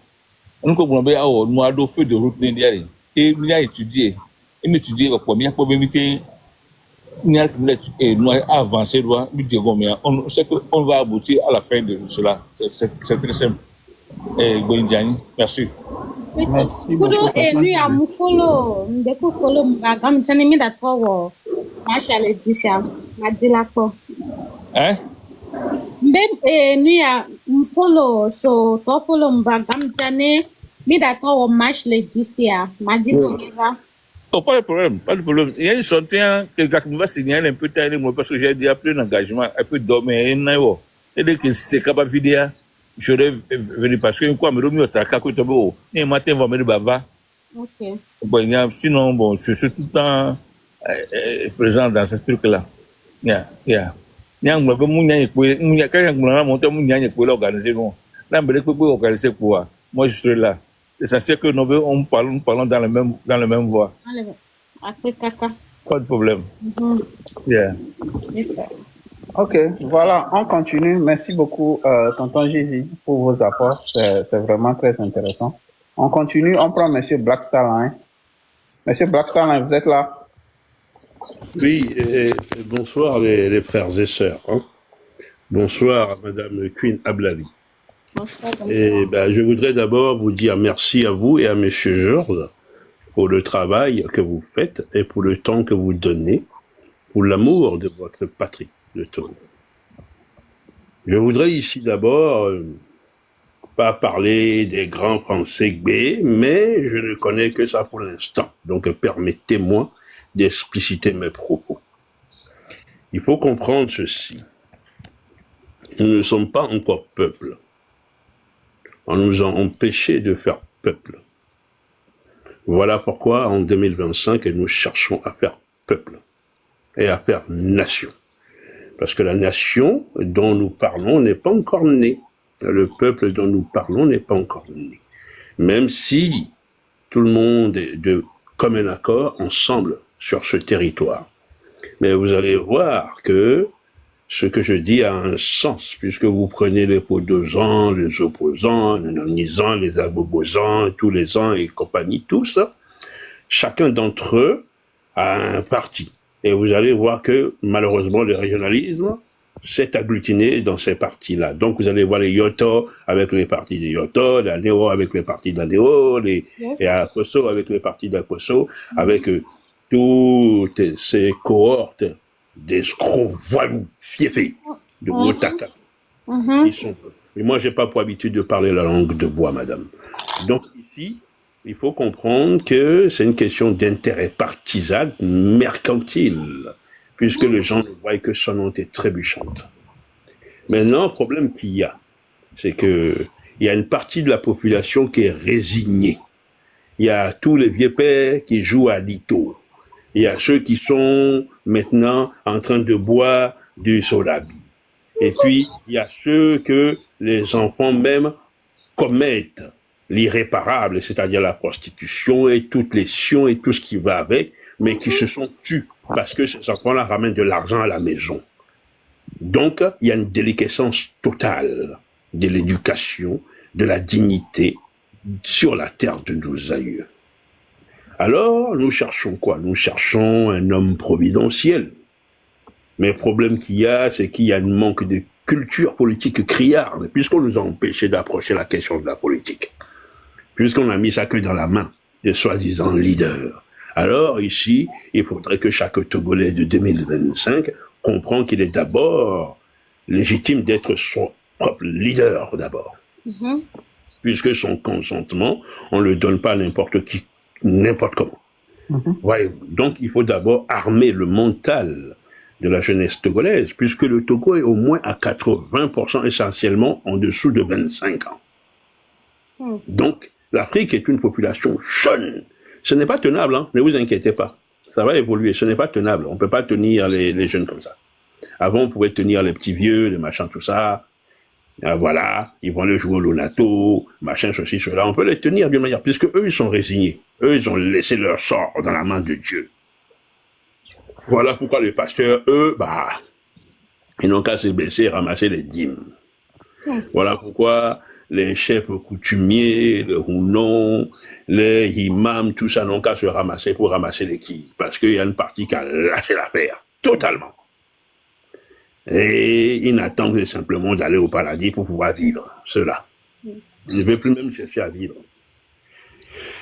On comprend bien, nous avons fait de route. Et il a étudié. Il a étudié la première probabilité. Nous avons avancé. On sait qu'on va aboutir à la fin de cela. C'est très simple. Merci. Merci Kudo beaucoup. enu ya mufolo ndeku folo mbagam tani mi da to wo masha le disha majila ko Hein? mbe enu ya mufolo so to folo mbagam tani mi da to wo mash le disha majila va Oh, pas de problème, pas de problème. Il y a une chantier que Jacques va signer un peu tard, parce que j'ai déjà pris un engagement, un peu dormir, et dès que c'est capable de vidéo, je vais venir parce que une fois, je vais me traquer côté beau. Et matin, on va me bava. ok Bon, sinon, bon, je suis tout le temps présent dans ce truc-là. Yeah. Quand l'organiser, moi, je serai là. L'essentiel que nous parlons dans le même voie. allez après kaka Pas de problème. Yeah. Ok, voilà, on continue. Merci beaucoup, tonton Gigi, pour vos apports. C'est vraiment très intéressant. On continue, on prend monsieur Black Starline. Monsieur Black Starline, vous êtes là? Oui, bonsoir les frères et sœurs. Hein. Bonsoir à Madame Queen Ablali. Et je voudrais d'abord vous dire merci à vous et à Monsieur Georges pour le travail que vous faites et pour le temps que vous donnez, pour l'amour de votre patrie, le Togo. Je voudrais ici d'abord pas parler des grands Français Gbé, mais je ne connais que ça pour l'instant. Donc permettez-moi d'expliciter mes propos. Il faut comprendre ceci. Nous ne sommes pas encore peuple. on nous a empêchés de faire peuple. Voilà pourquoi en 2025, nous cherchons à faire peuple et à faire nation. Parce que la nation dont nous parlons n'est pas encore née. Le peuple dont nous parlons n'est pas encore né. Même si tout le monde est de commun accord ensemble sur ce territoire. Mais vous allez voir que ce que je dis a un sens, puisque vous prenez les opposants, les opposants, les nonisants, les abobosants, tous les ans et compagnie, tous, chacun d'entre eux a un parti. Et vous allez voir que, malheureusement, le régionalisme s'est agglutiné dans ces partis-là. Donc, vous allez voir les Yoto avec les partis des Yoto, la Néo avec les partis de la Néo, et Akoso avec les partis d'Akoso, avec toutes ces cohortes d'escrocs, voilous, fiefés, de Wotaka. Mais moi, j'ai pas pour habitude de parler la langue de bois, madame. Donc, ici, il faut comprendre que c'est une question d'intérêt partisan, mercantile, puisque les gens ne voient que son nom est trébuchante. Maintenant, le problème qu'il y a, c'est que il y a une partie de la population qui est résignée. Il y a tous les vieux pères qui jouent à l'ito. Il y a ceux qui sont maintenant en train de boire du solabi. Et puis, il y a ceux que les enfants même commettent l'irréparable, c'est-à-dire la prostitution et toutes les sions et tout ce qui va avec, mais qui se sont tus parce que ces enfants-là ramènent de l'argent à la maison. Donc, il y a une déliquescence totale de l'éducation, de la dignité sur la terre de nos aïeux. Alors, nous cherchons quoi? Nous cherchons un homme providentiel. Mais le problème qu'il y a, c'est qu'il y a un manque de culture politique criarde, puisqu'on nous a empêchés d'approcher la question de la politique. Puisqu'on a mis ça que dans la main des soi-disant leaders. Alors, ici, il faudrait que chaque Togolais de 2025 comprenne qu'il est d'abord légitime d'être son propre leader, d'abord. Puisque son consentement, on ne le donne pas à n'importe qui, n'importe comment. Ouais, donc, il faut d'abord armer le mental de la jeunesse togolaise, puisque le Togo est au moins à 80% essentiellement en dessous de 25 ans. Donc, l'Afrique est une population jeune. Ce n'est pas tenable, hein, ne vous inquiétez pas. Ça va évoluer, ce n'est pas tenable. On ne peut pas tenir les jeunes comme ça. Avant, on pouvait tenir les petits vieux, les machins, tout ça. Voilà, ils vont aller jouer au Lonato, machin, ceci, cela. On peut les tenir d'une manière, puisque eux, ils sont résignés. Eux, ils ont laissé leur sort dans la main de Dieu. Voilà pourquoi les pasteurs, eux, ils n'ont qu'à se baisser et ramasser les dîmes. Voilà pourquoi les chefs coutumiers, les rounons, les imams, tout ça n'ont qu'à se ramasser pour ramasser les quilles. Parce qu'il y a une partie qui a lâché l'affaire, totalement. Et ils n'attendent simplement d'aller au paradis pour pouvoir vivre, cela. Ils ne veulent plus même chercher à vivre.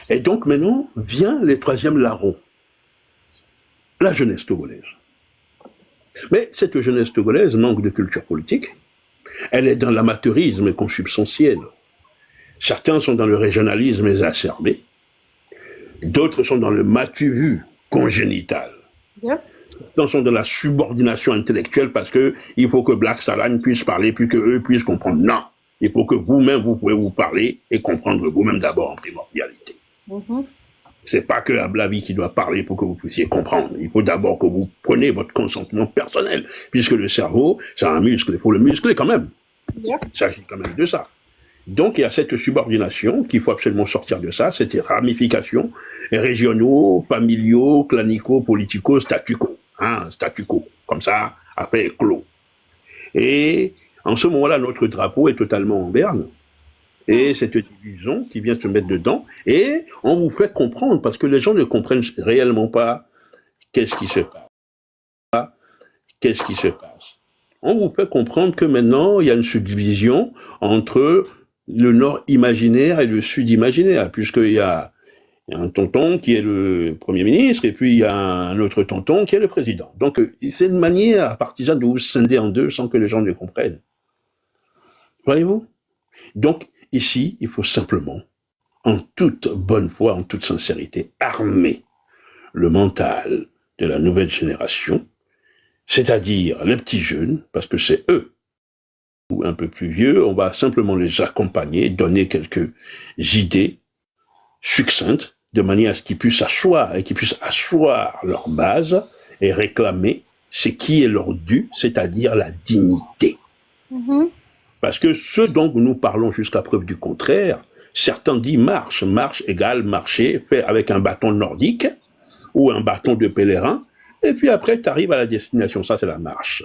Et donc maintenant, vient le troisième larron. La jeunesse togolaise. Mais cette jeunesse togolaise manque de culture politique. Elle est dans l'amateurisme consubstantiel. Certains sont dans le régionalisme exacerbé. D'autres sont dans le matu-vu congénital. Certains sont dans la subordination intellectuelle parce que il faut que Black Salan puisse parler puis que eux puissent comprendre. Non, il faut que vous-même vous pouvez vous parler et comprendre vous-même d'abord en primordialité. C'est pas que Ablavi qui doit parler pour que vous puissiez comprendre. Il faut d'abord que vous preniez votre consentement personnel, puisque le cerveau, c'est un muscle, il faut le muscler quand même. Il s'agit quand même de ça. Donc il y a cette subordination qu'il faut absolument sortir de ça, cette ramification, régionaux, familiaux, clanico, politico, statu quo. Statu quo, comme ça, après clos. Et en ce moment-là, notre drapeau est totalement en berne. Et cette division qui vient se mettre dedans, et on vous fait comprendre, parce que les gens ne comprennent réellement pas qu'est-ce qui se passe. Qu'est-ce qui se passe. On vous fait comprendre que maintenant, il y a une subdivision entre le nord imaginaire et le sud imaginaire, puisqu'il y a un tonton qui est le premier ministre, et puis il y a un autre tonton qui est le président. Donc, c'est une manière partisane de vous scinder en deux sans que les gens ne comprennent. Voyez-vous? Donc, ici, il faut simplement, en toute bonne foi, en toute sincérité, armer le mental de la nouvelle génération, c'est-à-dire les petits jeunes, parce que c'est eux ou un peu plus vieux, on va simplement les accompagner, donner quelques idées succinctes, de manière à ce qu'ils puissent asseoir leur base et réclamer ce qui est leur dû, c'est-à-dire la dignité. Parce que ce dont nous parlons jusqu'à preuve du contraire, certains disent marche égale marcher, fait avec un bâton nordique ou un bâton de pèlerin, et puis après tu arrives à la destination, ça c'est la marche.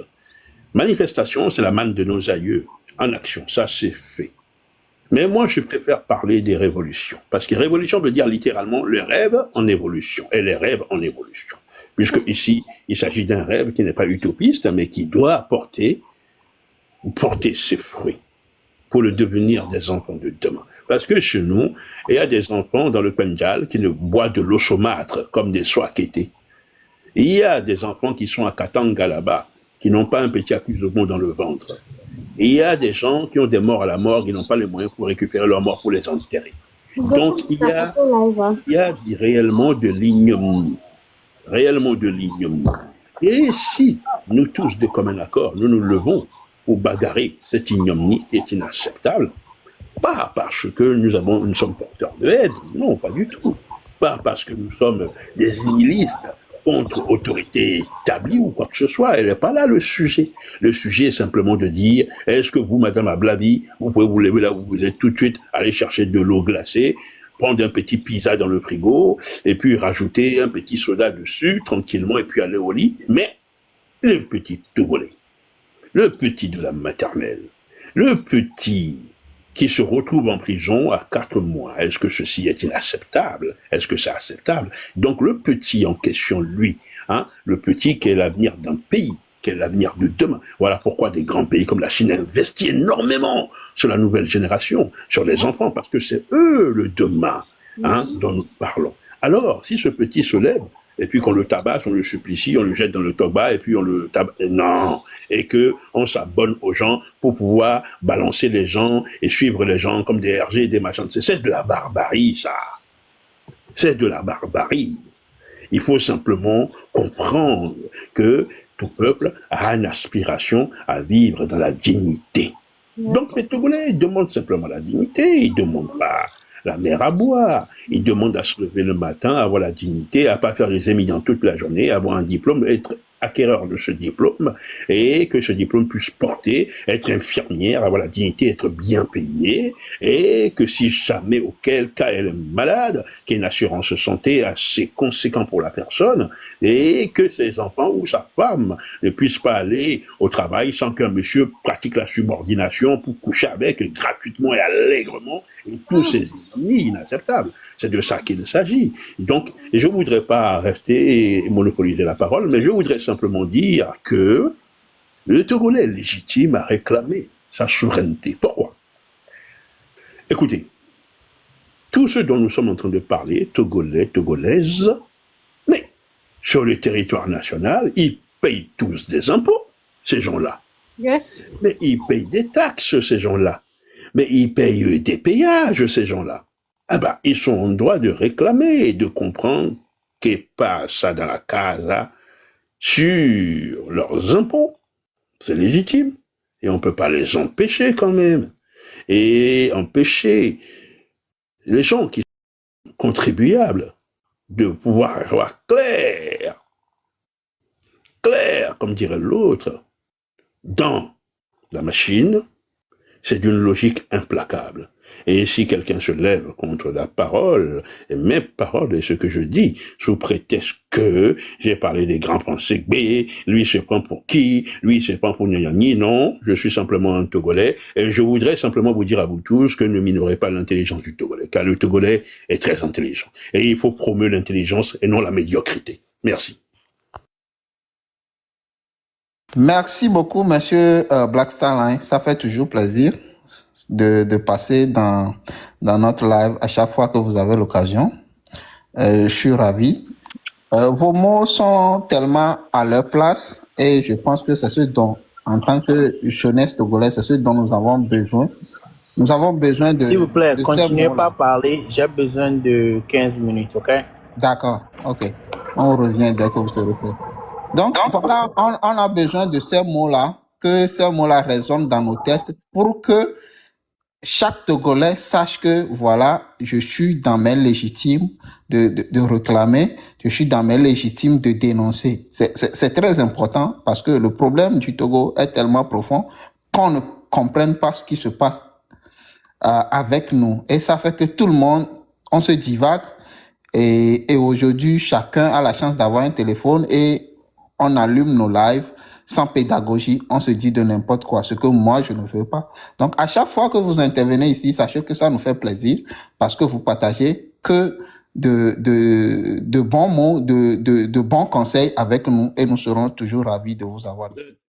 Manifestation, c'est la manne de nos aïeux. En action, ça c'est fait. Mais moi, je préfère parler des révolutions. Parce que révolution veut dire littéralement le rêve en évolution. Et les rêves en évolution. Puisque ici, il s'agit d'un rêve qui n'est pas utopiste, mais qui doit porter ses fruits pour le devenir des enfants de demain. Parce que chez nous, il y a des enfants dans le Pendjal qui ne boivent de l'eau saumâtre comme des Soakété. Il y a des enfants qui sont à Katanga là-bas, qui n'ont pas un petit accusement dans le ventre. Et il y a des gens qui ont des morts à la morgue, qui n'ont pas les moyens pour récupérer leurs morts pour les enterrer. Donc il y a réellement de l'ignominie. Réellement de l'ignominie. Et si nous tous de commun accord, nous nous levons pour bagarrer cette ignominie qui est inacceptable, pas parce que nous sommes porteurs de haine, non, pas du tout. Pas parce que nous sommes des nihilistes contre autorité établie ou quoi que ce soit. Elle n'est pas là le sujet. Le sujet est simplement de dire, est-ce que vous, Madame Ablavi, vous pouvez vous lever là où vous êtes tout de suite, aller chercher de l'eau glacée, prendre un petit pizza dans le frigo, et puis rajouter un petit soda dessus, tranquillement, et puis aller au lit. Mais le petit Togolais, le petit de la maternelle, le petit qui se retrouve en prison à 4 mois. Est-ce que ceci est inacceptable? Est-ce que c'est acceptable? Donc le petit en question, lui, le petit qui est l'avenir d'un pays, qui est l'avenir de demain. Voilà pourquoi des grands pays comme la Chine investissent énormément sur la nouvelle génération, sur les enfants, parce que c'est eux le demain dont nous parlons. Alors, si ce petit se lève, et puis qu'on le tabasse, on le supplie, on le jette dans le toba, et puis on le tabasse. Non! Et que on s'abonne aux gens pour pouvoir balancer les gens et suivre les gens comme des RG et des machins. C'est de la barbarie, ça. C'est de la barbarie. Il faut simplement comprendre que tout peuple a une aspiration à vivre dans la dignité. Donc les Togolais demandent simplement la dignité, ils ne demandent pas la mer à boire. Ils demandent à se lever le matin, à avoir la dignité, à pas faire des éminents toute la journée, à avoir un diplôme, être acquéreur de ce diplôme, et que ce diplôme puisse porter, être infirmière, avoir la dignité, être bien payée, et que si jamais, auquel cas elle est malade, qu'il y ait une assurance santé assez conséquente pour la personne, et que ses enfants ou sa femme ne puissent pas aller au travail sans qu'un monsieur pratique la subordination pour coucher avec gratuitement et allègrement, et tous ces ignominies inacceptables. C'est de ça qu'il s'agit. Donc, je ne voudrais pas rester et monopoliser la parole, mais je voudrais simplement dire que le Togolais est légitime à réclamer sa souveraineté. Pourquoi? Écoutez, tout ce dont nous sommes en train de parler, Togolais, Togolaises, mais sur le territoire national, ils payent tous des impôts, ces gens-là. Yes. Mais ils payent des taxes, ces gens-là. Mais ils payent des péages, ces gens-là. Ah ben, ils sont en droit de réclamer et de comprendre qu'ils passent dans la casa sur leurs impôts. C'est légitime. Et on ne peut pas les empêcher quand même. Et empêcher les gens qui sont contribuables de pouvoir avoir clair, comme dirait l'autre, dans la machine, c'est d'une logique implacable. Et si quelqu'un se lève contre la parole, et mes paroles et ce que je dis, sous prétexte que j'ai parlé des grands pensées B, lui se prend pour qui, lui se prend pour Nyanyani, non, je suis simplement un Togolais, et je voudrais simplement vous dire à vous tous que ne minorez pas l'intelligence du Togolais, car le Togolais est très intelligent. Et il faut promouvoir l'intelligence et non la médiocrité. Merci. Merci beaucoup, monsieur Black Starline. Ça fait toujours plaisir de passer dans notre live à chaque fois que vous avez l'occasion. Je suis ravi. Vos mots sont tellement à leur place et je pense que c'est ce dont, en tant que jeunesse togolaise, c'est ce dont nous avons besoin. Nous avons besoin de... S'il vous plaît, continuez pas à parler. J'ai besoin de 15 minutes, ok? D'accord, ok. On revient dès que vous serez prêts. Donc, voilà, on a besoin de ces mots-là que ces mots-là résonnent dans nos têtes pour que chaque Togolais sache que, voilà, je suis dans mes légitimes de réclamer, je suis dans mes légitimes de dénoncer. C'est très important parce que le problème du Togo est tellement profond qu'on ne comprenne pas ce qui se passe avec nous. Et ça fait que tout le monde, on se divague et aujourd'hui, chacun a la chance d'avoir un téléphone et on allume nos lives sans pédagogie, on se dit de n'importe quoi, ce que moi, je ne veux pas. Donc, à chaque fois que vous intervenez ici, sachez que ça nous fait plaisir parce que vous partagez que de bons mots, de bons conseils avec nous et nous serons toujours ravis de vous avoir ici.